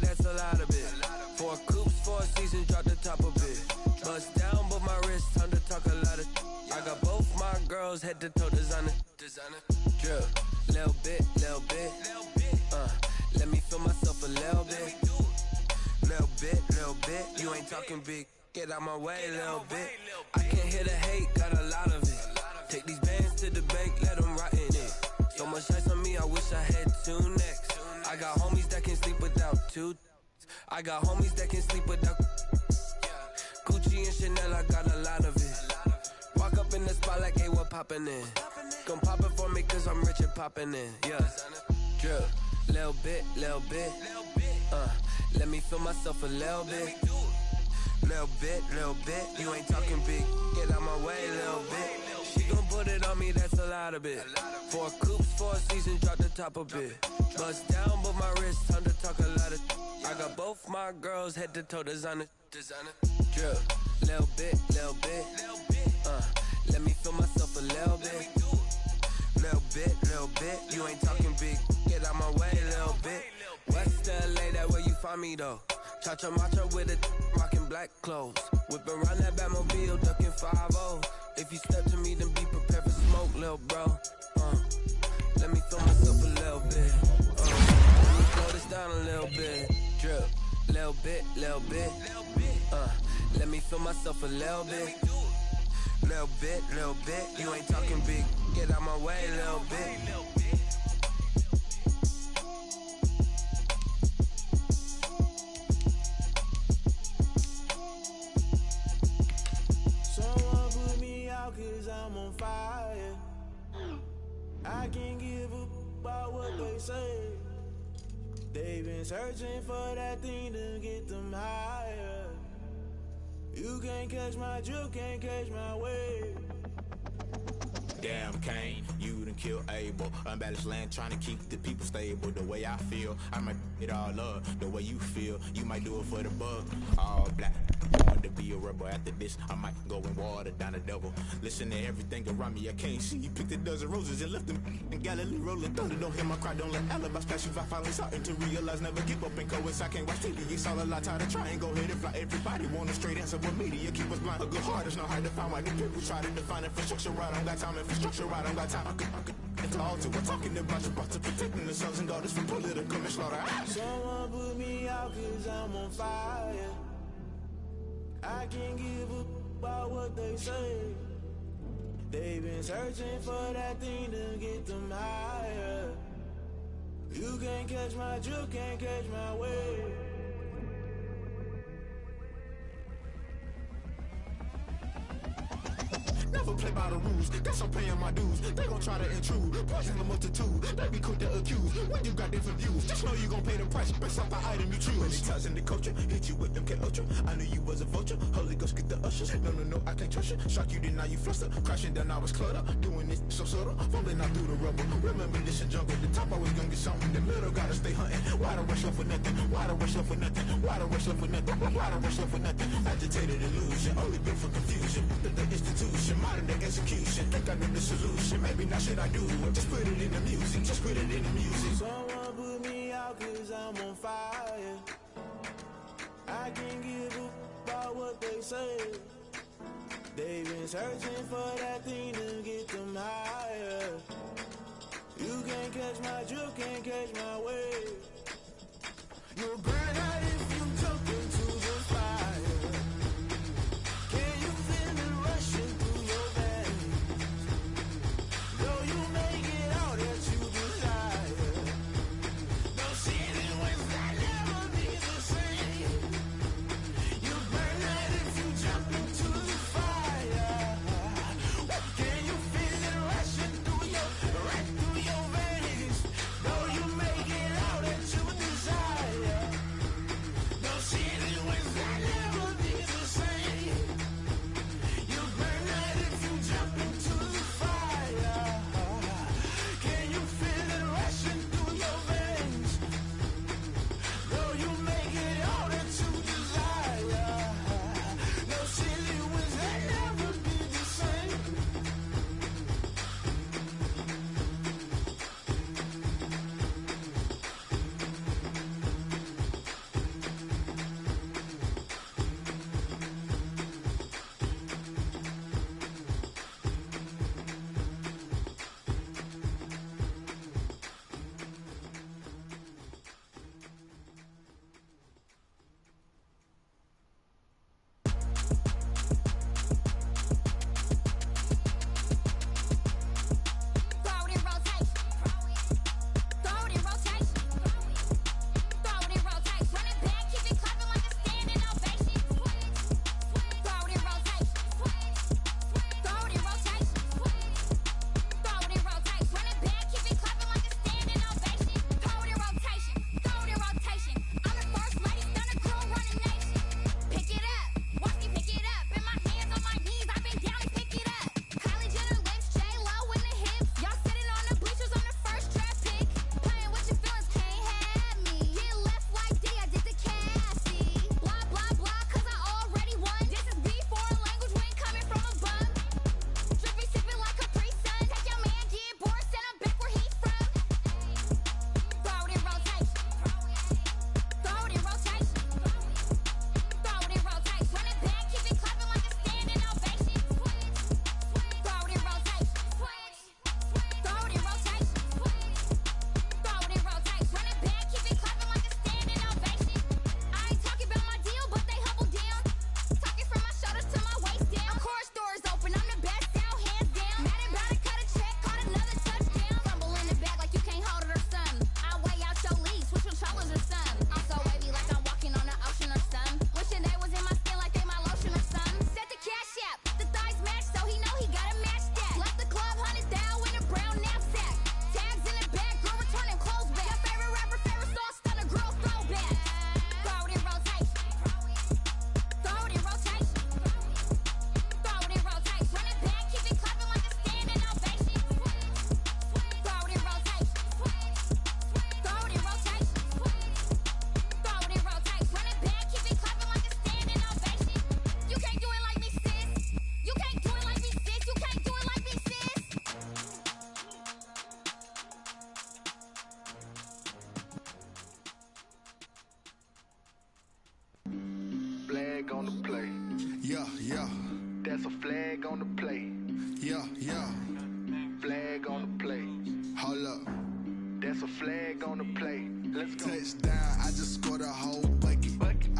That's a lot of it. 4 coops, 4 seasons, drop the top of it. Bust down, but my wrist, time to talk a lot of. I got both my girls head to toe designer. Drip, little bit. Let me feel myself a little bit. Little bit. You ain't talking big. Get out my way, little bit. I can't hear the hate, got a lot of it. Take these bands to the bank, let them rot in it. So much ice on me, I wish I had 2 necks. I got homies that can sleep without 2. I got homies that can sleep without Gucci and Chanel, I got a lot of it. Walk up in the spot like, hey, what poppin' in? Gon' pop it for me cause I'm rich and poppin' in. Yeah, drip, little bit. Let me feel myself a little bit. Little bit. You ain't talking big. Get out my way, little bit. She gon' put it on me, that's a lot of it. 4 coops, 4 seasons, drop the top of it. Bust down, but my wrist, time to talk a lot of. I got both my girls head to toe designer. Drip, little bit. Let me feel myself a little bit. Little bit. You ain't talking big. Get out my way, little bit. West LA, that where you find find me though. Cha-cha matcha with it, rocking black clothes. Whipping around that Batmobile, ducking 5-0. If you step to me, then be prepared for smoke, lil' bro. Let me throw myself a little bit. Let me slow this down a little bit. Drip, little bit, little bit. Let me feel myself a little bit. Little bit, little bit. You ain't talking big. Get out my way, little bit. Someone put me out 'cause I'm on fire. I can't give a about what they say. They've been searching for that thing to get them higher. You can't catch my drift, can't catch my wave. Damn, Kane, you done killed Abel. Unbalanced land, trying to keep the people stable. The way I feel, I might it all up. The way you feel, you might do it for the bug. All black, born to be a rebel. After this, I might go and water down the devil. Listen to everything around me, I can't see. You picked a dozen roses and left them in Galilee rolling thunder. Don't hear my cry, don't let alibis pass you. I finally starting to realize, never give up and coincide. I can't watch TV, it's all a lot. Tired of trying, go ahead and fly. Everybody want a straight answer, but media keep us blind. A good heart is not hard to find. Why the people try to define infrastructure right? I don't got time, infrastructure right, I don't got time. I could call to. We're talking about you, about to protecting the sons and daughters from political manslaughter. Someone put me out 'cause I'm on fire. I can't give a about what they say. They've been searching for that thing to get them higher. You can't catch my drift, can't catch my wave. Never play by the rules, guess I'm paying my dues. They gon' try to intrude, poison the multitude. They be quick to accuse, when you got different views. Just know you gon' pay the price, based off the item you choose. Many times in the culture, hit you with them K-Ultra. I knew you was a vulture, Holy Ghost get the ushers. No, I can't trust you. Shock you, then now you fluster. Crashing down, I was cluttered. Doing this so subtle, fumbling out through the rubble. Remember this in jungle, the top always gonna get something. The middle gotta stay hunting. Why the rush up for nothing? Why the rush up for nothing? Why the rush up for nothing? Why the rush up for nothing? Agitated illusion, only built for confusion. The institution, modern day execution. Think I know the solution, maybe not should I do it. Just put it in the music, just put it in the music. Someone put me out 'cause I'm on fire. I can't give a about what they say. They've been searching for that thing to get them higher. You can't catch my drift, can't catch my wave. You'll burn out if you jump into the fire. Can you feel it rushing through your veins? Though you make it out that you desire. No city was that never be the same. You burn out if you jump into the fire. Can you feel it rushing through your veins? Though you make it out that you desire. That's a flag on the play. Yeah, yeah. Flag on the play. Hold up. That's a flag on the play. Let's go. Touchdown, I just scored a whole bucket.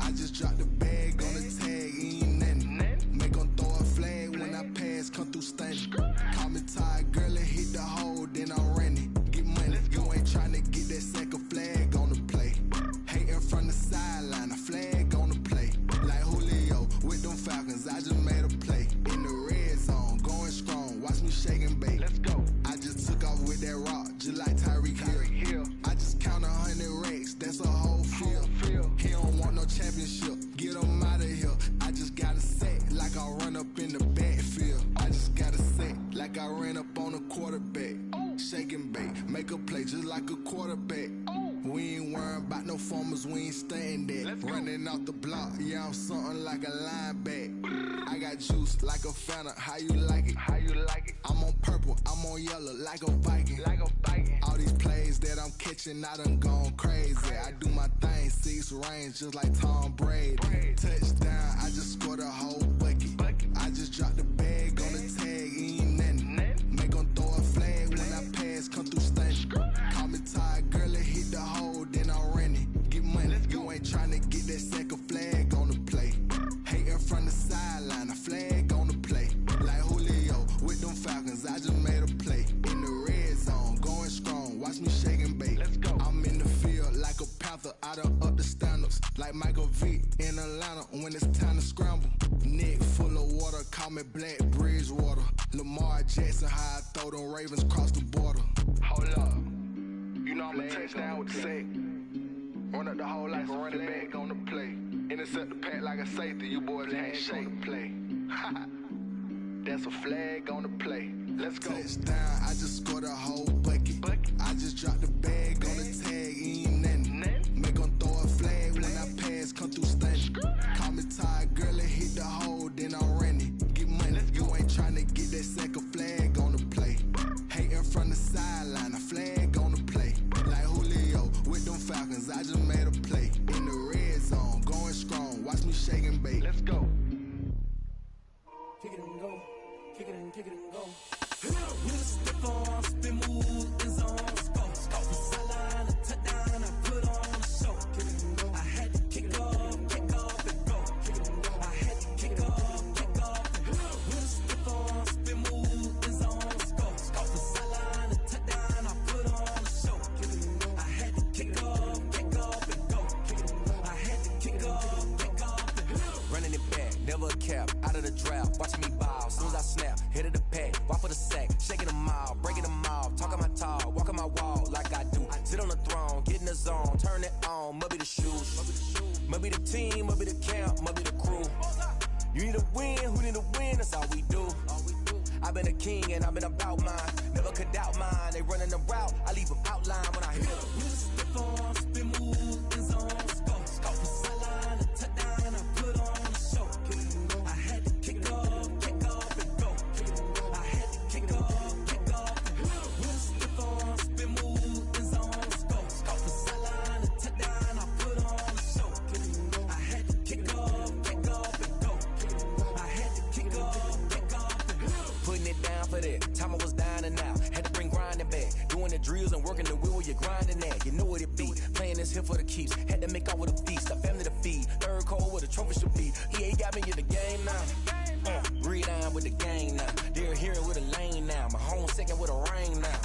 I just dropped the bag on the tag, ain't nothing. Make them throw a flag when I pass, come through stunning. Call me tired, girl, and hit the hole, then I'm running. Get money, you ain't tryna get that second flag on the play. Hating from the sideline, a flag on the play. Like Julio with them Falcons, I just made a play. In the red zone, going strong, watch me shake and bake. Let's go. I just took off with that rock, just like Tyreek Hill. I just count 100 racks, that's a whole field. He don't want no championship, get him out of here. I just got a set, like I run up in the backfield. I just got a set, like I ran up on a quarterback. Shake and bake, make a play just like a quarterback. We ain't worrying about no formers, we ain't staying there. Running off the block, yeah, I'm something like a linebacker. I got juice like a Fanta, how you like it? How you like it? I'm on purple, I'm on yellow, like a Viking. Like a Viking. All these plays that I'm catching, I done gone crazy. I do my thing, 6 range, just like Tom Brady. Touchdown, I just scored a whole bucket. I just dropped the bag on the tag, ain't nothing. Make them throw a flag when I pass, come through stunning. Call me tired, girl, and hit the hole, then I'm running. Get money, you ain't tryna get that second flag on the play. Hating from the sideline, a flag on the play. Like Julio with them Falcons, I just made a play. In the red zone, going strong, watch me shake and bake. Let's go. I'm in the field like a panther, I done up the standards. Like Michael Vick in Atlanta when it's time to scramble. Neck full of water, call me Black Bridgewater. Lamar Jackson, how I throw them Ravens cross the border. Hold up. You know I'm a touchdown with the sack. Run up the hole like a running back on the play. Intercept the pack like a safety, you boys ain't shake the play. That's a flag on the play. Let's go. Touchdown, I just scored a whole bucket. I just dropped the bag on the tag, ain't nothing. Make them throw a flag when I pass, come through stunning. Call me tired, girl, and hit the hole, then I'm running. Get money, you ain't tryna get that second flag on the play. Hating from the sideline, a flag on the play. Like Julio with them Falcons, I just made a play. In the red zone, going strong, watch me shake and bake. Let's go. Kick it and go, kick it and go. With a step on, spin move, is on, scope. From sideline to touchdown, I put on a show. Kick it and go. I had to kick off and go. Kick it and go. I had to kick off and go. With a step on, spin move, is on, scope. From sideline to touchdown, I put on a show. Kick it and go. I had to kick off and go. Kick it and go. I had to kick off and go. Running it back, never a cap, out of the drought, watching me bow, soon as I snap, hit of the pack, walk for the sack, shaking them out, breaking them off, talking my talk, walking my wall like I do, sit on the throne, get in the zone, turn it on, must be the shoes, must be the team, must be the camp, must be the crew, you need a win, who need a win, that's all we do, I've been a king and I've been about mine, never could doubt mine, they running the route, I leave them outline when I hit them. With a step on, spin move, is on, scope. From sideline to touchdown, I put on a show. Kick it and go. I had to kick off and go. Kick it and go. I had to kick off and go. With a step on, spin move, is on, scope. From sideline to touchdown, I put on a show. Kick it and go. I had to kick off and go. Kick it and go. I had to kick off and go. Putting it down for that, time I was down and out, had to bring grinding back, doing the drills and working the wheel where you're grinding at, you know what it be, playing this here for the keeps, had to make out with a feast, a family to feed, third cold where the trophy should be, EA got me in the game now, breathe on with the gang now, they're hearing with a lane now, my home second with a rain now,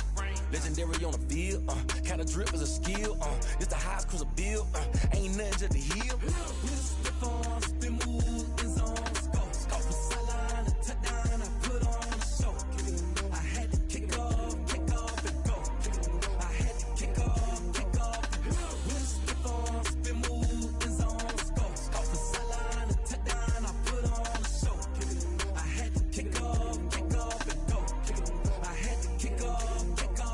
legendary on the field, kinda drip is a skill, this the highest cruiser bill, ain't nothing just to heal. With a step on, spin move, is on, scope. From sideline to touchdown, I put on a show. Kick it and go. I had to kick off and go. Kick it and go. I had to kick off and go. With a step on, spin move, is on, scope. From sideline to touchdown, I put on a show. Kick it and go. I had to kick off and go. Kick it and go. I had to kick off and go.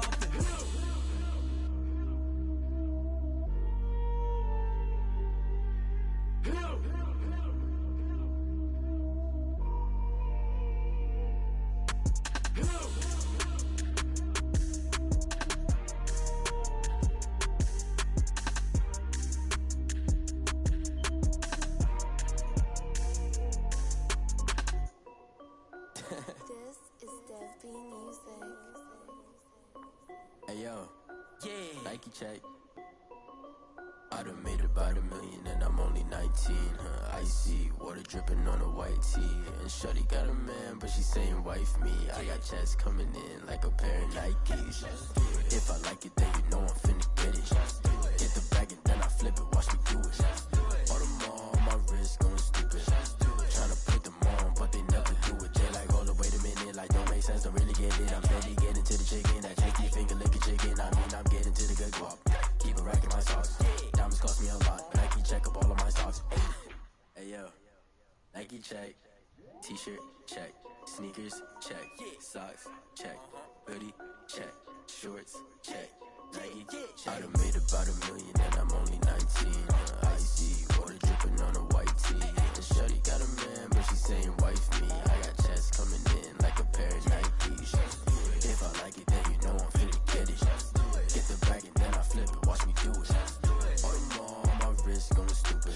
This is Dev B Music. Hey yo, yeah, Nike check. I done made about $1 million and I'm only 19. Icy water dripping on a white tee. And shorty got a man, but she saying wife me. I got checks coming in like a pair of Nikes. If I like it, then you know I'm finna get it. Get the bag and then I flip it, watch me do it. All them on my wrist going stupid. Tryna put them on, but they never do it. They like, hold up, wait a minute, like don't make sense, don't really get it. I'm steady getting to the chicken, that tasty finger licking chicken. I mean, I'm getting to the good guap. Keep a rack in my socks. Diamonds cost me a lot. Nike check up all of my stocks. Hey yo, Nike check. T-shirt check. Sneakers check. Socks check. Hoodie check. Shorts check. Nike check. I done made about $1 million and I'm only 19. Icy water dripping on a white tee. And shorty got a man, but she saying wife me. I got checks coming in like a pair of Nikes. If I like it, then you know I'm finna get it. Get the bag and then I flip it, watch me do it. All them on my wrist going stupid.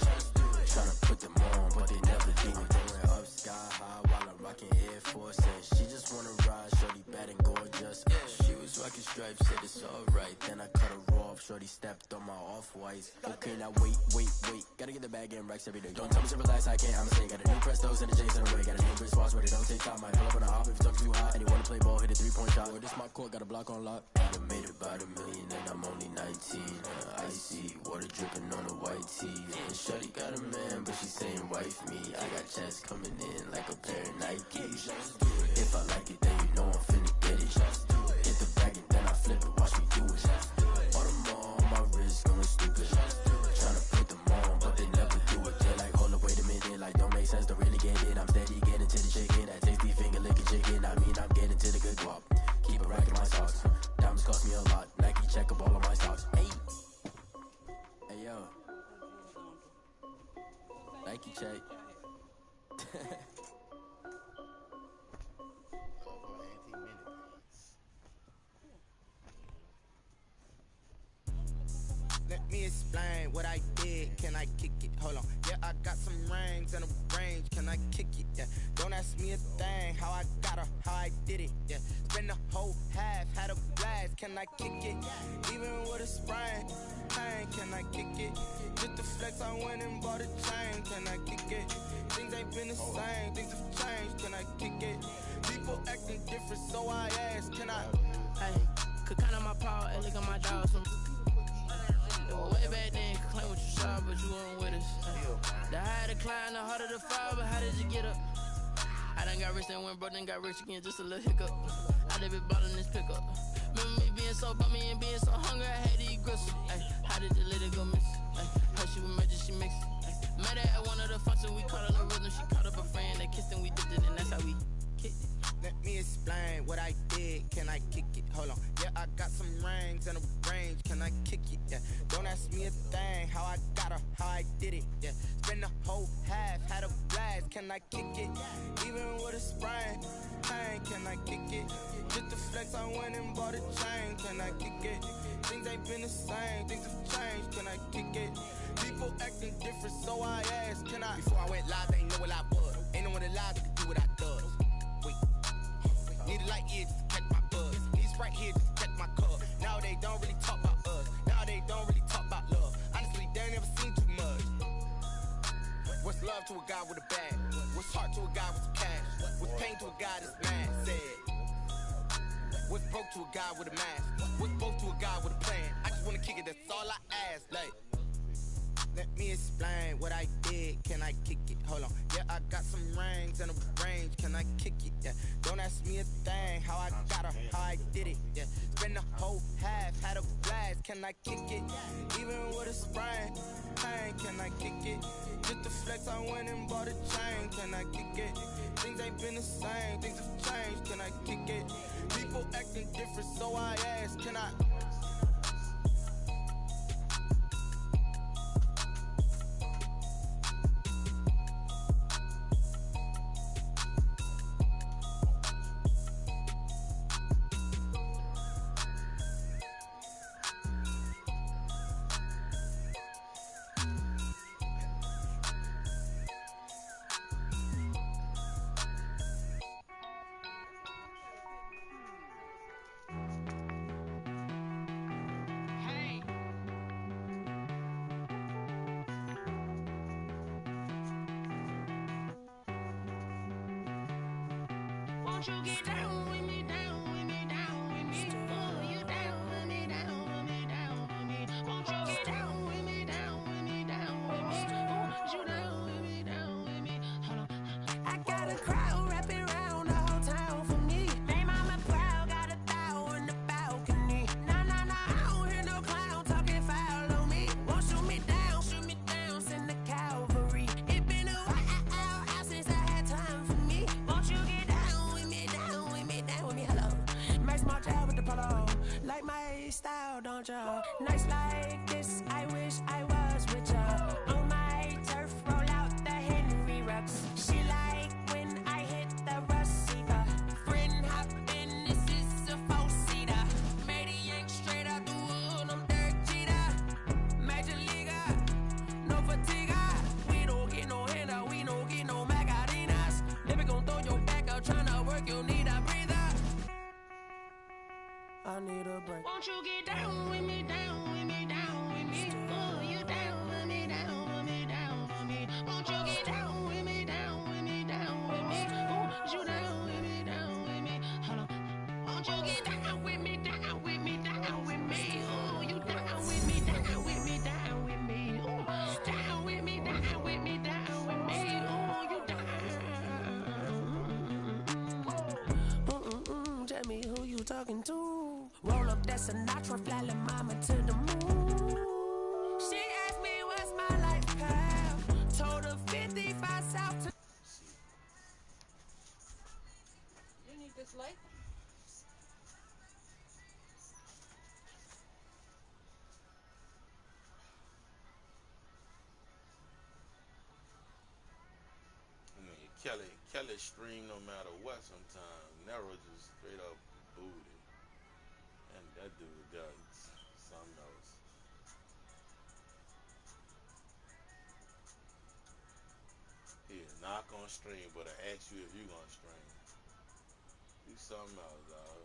Tryna put them on, but they never do it. Going up sky high while I'm rocking Air Force. And she just wanna ride, shorty bad and gorgeous. She was rocking stripes, said it's alright. Then I cut her off, shorty stepped on my off-whites. Okay, now wait. Gotta get the bag and racks every day. Don't tell me to relax, I can't, I'ma say. Got a new Prestos and a Jason away. Got a new Chris Foss where they don't take time. Might pull up on a hop if it's too hot. And you wanna play ball, hit a 3-point shot. Or this my court, got a block on lock. I done made about $1 million and I'm only 19. Icy water dripping on a white tee. And shorty got a man, but she saying wife me. I got checks coming in like a pair of Nikes. If I like it, then you know I'm finna get it. Get the bag and then I flip it, watch me do it. All them on my wrist going stupid. Tryna put them on, but they never do it. They're like, hold up, wait a minute, like don't make sense, don't really get it. I'm steady getting to the chicken, that tasty finger licking chicken. I mean, I'm getting to the good guap. Keep a rack in my socks. Diamonds cost me a lot. Nike check up all of my stocks. Hey yo, Nike check. Let me explain what I did. Can I kick it? Hold on. Yeah, I got some rings and a range. Can I kick it? Yeah. Don't ask me a thing. How I got her, how I did it. Yeah. Spend the whole half, had a blast. Can I kick it? Even with a sprain. Pain, can I kick it? Just the flex, I went and bought a chain. Can I kick it? Things ain't been the same. Things have changed. Can I kick it? People acting different, so I ask. Can I? Hey, could count on my power and look at my dogs. Way back then, could claim what you saw, but you weren't with us. The higher the climb, the harder the fall, but how did you get up? I done got rich and went broke, then got rich again, just a little hiccup. I live it bought in this pickup. Remember me being so bummy and being so hungry, I had to eat gristle. Ay, how did the lady go miss? How she was magic, she mixed. Met her at one of the functions, we caught her the rhythm. She caught up a friend, they kissed and we dipped it, and that's how we kicked it. Let me explain what I did. Can I kick it? Hold on. Yeah, I got some rings and a range. Can I kick it? Yeah. Don't ask me a thing. How I got her, how I did it. Yeah. Spend the whole half, had a blast. Can I kick it? Even with a sprain. Pain, can I kick it? Just the flex, I went and bought a chain. Can I kick it? Things ain't been the same. Things have changed. Can I kick it? People acting different, so I asked. Can I? Before I went live, they ain't know what I was. Ain't no one alive that could do what I does. Wait. Need a light here just to catch my buzz. Need Sprite here just to catch my cup. Now they don't really talk about us. Now they don't really talk about love. Honestly, they ain't never seen too much. What's love to a guy with a bag? What's heart to a guy with some cash? What's pain to a guy that's mad? Said. What's broke to a guy with a mask? What's broke to a guy with a plan? I just wanna kick it, that's all I ask. Like, let me explain what I did. Can I kick it? Hold on. Yeah, I got some rings and a range. Can I kick it? Yeah. Don't ask me a thing. How I got her, how I did it. Yeah. Spend the whole half, had a blast. Can I kick it? Even with a sprain. Pain, can I kick it? Just the flex, I went and bought a chain. Can I kick it? Things ain't been the same. Things have changed. Can I kick it? People acting different, so I ask. Can I? Won't you get down with me, down with me, down with me? Oh, you down with me, down with me, down with me? Won't you get down with me, down with me, down with me? Oh, you down with me, down with me? Hold on. I got a crowd wrapping around the whole town for me. Hey, mama proud, got a thou in the balcony. Nah, nah, nah, I don't hear no clown talking foul on me. Won't shoot me down, send the cavalry. It been a while since I had time for me. Won't you get down with me, down with me, down with me? Hello. Max March out with the polo. Like my style, don't ya? Nights like this, I wish I was with ya. On my turf, roll out the Henry Rux. She like when I hit the receiver. Friend hop in, this is a four-seater. Made a yank straight out the wood, I'm Derek Jeter. Major leaguer, no fatigue. We don't get no handout, we don't get no Macarinas. Never gon' throw your back out, tryna work, you need a breather. I need a break. Won't you get down with me, down with me, down with me? Oh, you down with me, down with me, down with me? Won't you get down with me, down with me, down with me? Oh, you down with me, down with me? Hold on. Won't you get down with me, down with me, down with me? Oh, you down with me, down with me, down with me? Oh, down with me, down with me, down with me? Oh, you down. Tell me who you talking to. Roll up that Sinatra, fly la mama to the moon. She asked me what's my life path. Told her 55 South to. You need this light? I mean, Kelly stream no matter what sometimes. Nero just straight up booty. And that dude does something else. He is not gonna stream, but I ask you if you gonna stream. Do something else, dog.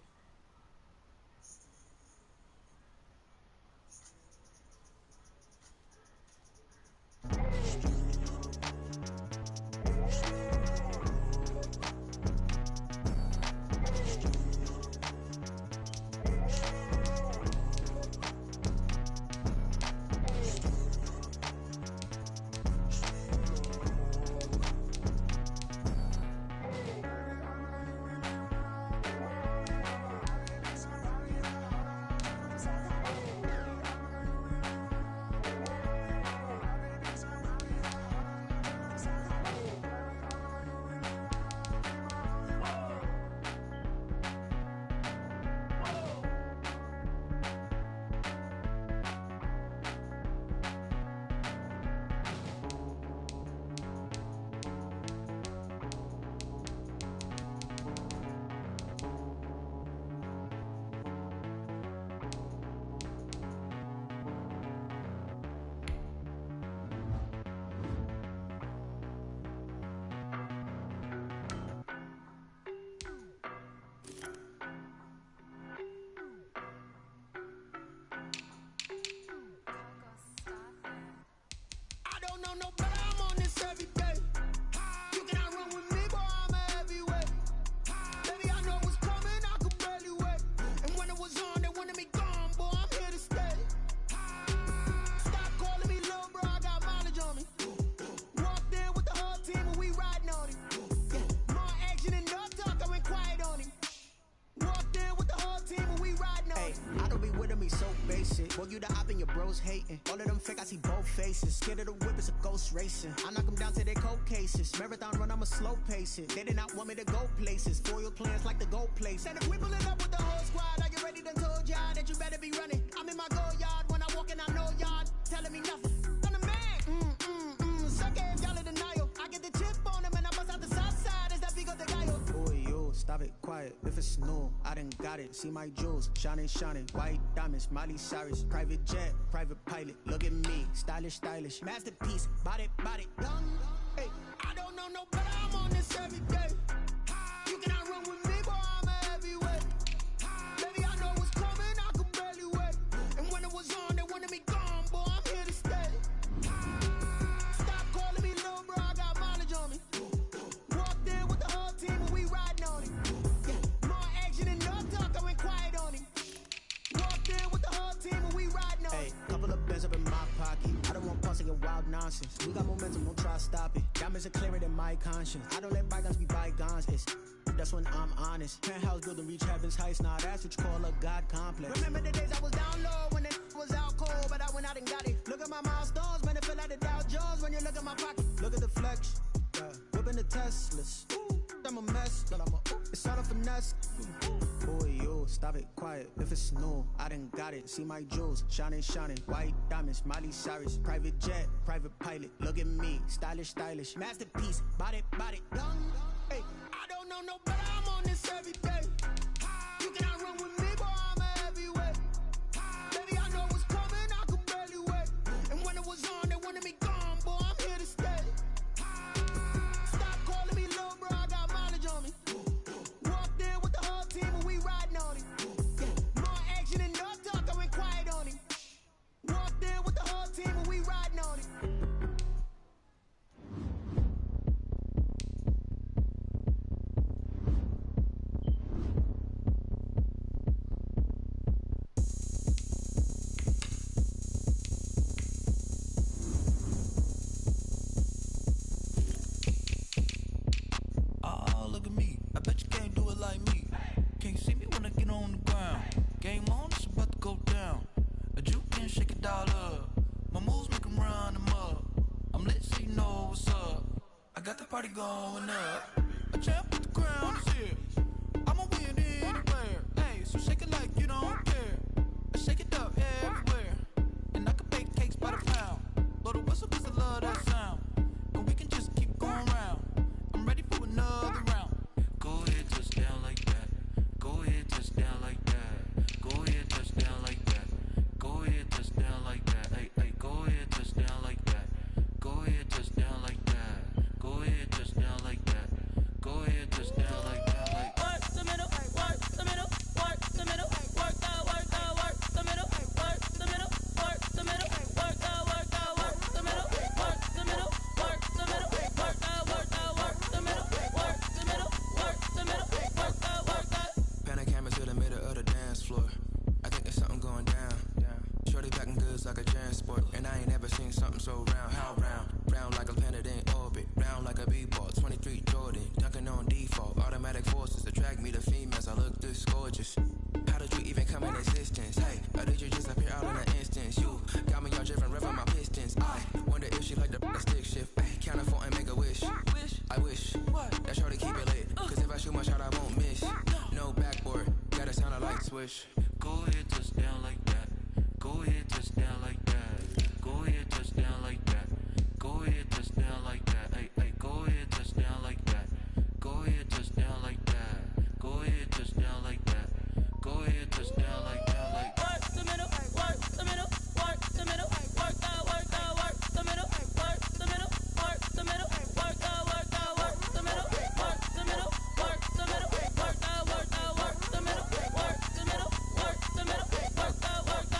Hating. All of them fake, I see both faces. Scared of the whip, it's a ghost racing. I knock them down to their cold cases. Marathon run, I'ma slow pace it. They did not want me to go places. Foil plans like the gold place. And if we pulling up with the whole squad, are you ready? Done told y'all that you better be running. I'm in my go yard when I walk in, I know y'all telling me nothing. I'm the man. Suck if y'all in denial. I get the chip on them and I bust out the south side. Is that Vigo de Gallo? Boy, yo, stop it, quiet. If it's new, I done got it. See my jewels, shining, white diamonds, Miley Cyrus, private jet, private pilot. Look at me, stylish, masterpiece, body, young. Hey, I don't know no better. I'm on this every day. You cannot run with me, boy. I'm a heavyweight. Baby, I know what's coming. I could barely wait. And when it was on, they wanted me gone, boy. I'm here to stay. Stop calling me little bro. I got mileage on me. Walked in with the whole team and we riding on it. nonsense. We got momentum, don't try to stop it. Diamonds are clearer than my conscience. I don't let bygones be bygones. That's when I'm honest. Penthouse building reach heaven's heights. Nah, that's what you call a God complex. Remember the days I was down low when it was out cold, but I went out and got it. Look at my milestones, man, it feel like the Dow Jones when you look at my pocket. Look at the flex, whipping the Teslas. I'm a mess, but it's all a finesse. Boy, yo, stop it, quiet. If it's new, I done got it. See my jewels, shining, white diamonds, Miley Cyrus, private jet, private pilot. Look at me, stylish, masterpiece, body, young. Hey, I don't know no better. I'm on this every day. You cannot run with me, boy. I'm a heavyweight. Baby, I know what's coming. I could barely wait. And when it was on, they wanted me gone, boy. I'm here to stay. Stop calling me little bro. I got mileage on me. Walked in with the whole team and we riding on it. More action and no talk. I went quiet on it. Walked in with the whole team and we riding on it. Going up, a champ with the crown is here. I'ma win anywhere. Hey, so shake it like you don't care. Shake it up everywhere. And I can bake cakes by the pound. Blow the whistle 'cause I love that sound. And we can just keep going round. I'm ready for another round. Go ahead, touch down like that. Go ahead, touch down like that. Go ahead, touch down like that. Go ahead, touch down like that. Hey, hey, go ahead, touch down like that. Go ahead, touch down like that. Go ahead, touch down like that. Go ahead, touch down like that. Like work the middle, work the middle, work the middle, work the middle, work the middle, work the middle, work the middle, work the middle, work the middle, work the middle, work the middle, work the middle, work the. Pan a camera to the middle of the dance floor. I think there's something going down. Shorty packing goods like a transport, and I ain't ever seen something so round. How round? Round like a planet in orbit, round like a b-ball. 23 Jordan, dunking on default. Automatic forces attract me to females. I look this gorgeous. How did you even come in existence? Hey, or did you just appear out in an instance? You got me all driven, revving my pistons. I wonder if she like the stick shift. Hey, count a four and make a wish. I wish that shorty keep it lit. 'Cause if I shoot my shot, I won't miss. No backboard, gotta sound a light switch. Go ahead, touch down like that. Go ahead, touch down like that. Go ahead, touch down like that. Go ahead, touch down like that. Hey, hey, go ahead, touch down like that. Go ahead, touch down like that. Go ahead, touch down like that. Go ahead, touch down like that. Like work the middle, work the middle, work the middle, work the middle, work the middle, work the middle, work the middle, work the middle, work the middle, work the middle, work the middle, work the middle, work the middle, work the middle, work the.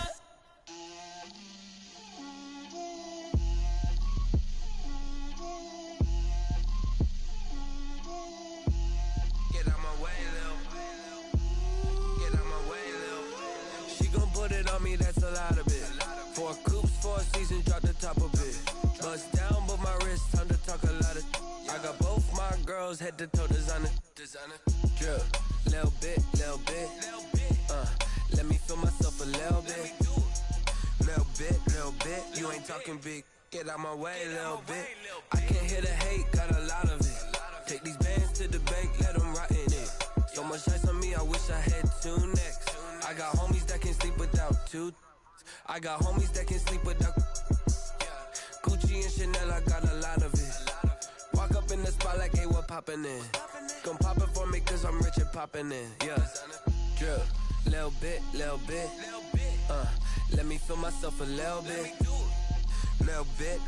Get out my way, Lil. Get out my way, Lil. She gon' put it on me, that's a lot of it. 4 coops, 4 seasons, drop the top a bit. Bust down, but my wrist, time to talk a lot of. I got both my girls, head to toe designer. Drip, little bit. Let me feel myself a little bit. Little bit. You ain't talking big. Get out my way, little bit. I can't hear the hate, got a lot of it. Take these bands to the bank, let them rot in it. So much ice on me, I wish I had 2 necks. I got homies that can sleep without 2. I got homies that can sleep without Gucci and Chanel, I got a lot of it. Walk up in the spot like, hey, what poppin' in? Come pop it for me, 'cause I'm rich and poppin' in. Yeah, drip, little bit. Let me feel myself a little bit. Little bit.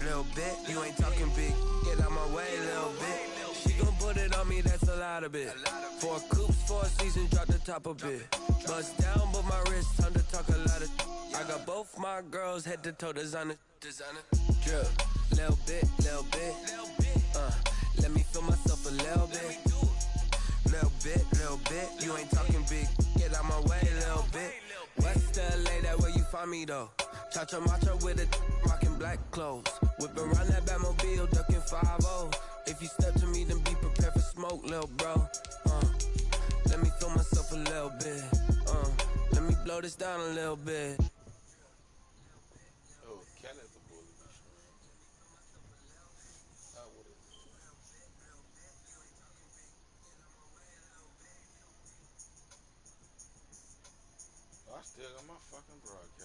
You ain't talking big. Get out my way, little bit. She gon' put it on me, that's a lot of it. 4 coops, 4 seasons, drop the top a bit. Bust down, but my wrist, time to talk a lot of. I got both my girls, head to toe designer. Drip, little bit. Let me feel myself a little bit. Little bit. You ain't talking big. Get out my way, little bit. West LA, that where you find me though. Cha-cha matcha with a rockin' black clothes. Whippin' around that Batmobile, duckin' 5-0. If you step to me, then be prepared for smoke, lil' bro. Let me throw myself a little bit. Let me blow this down a little bit. Oh, cat at the bully me stream. What is it? I still got my fucking broadcast.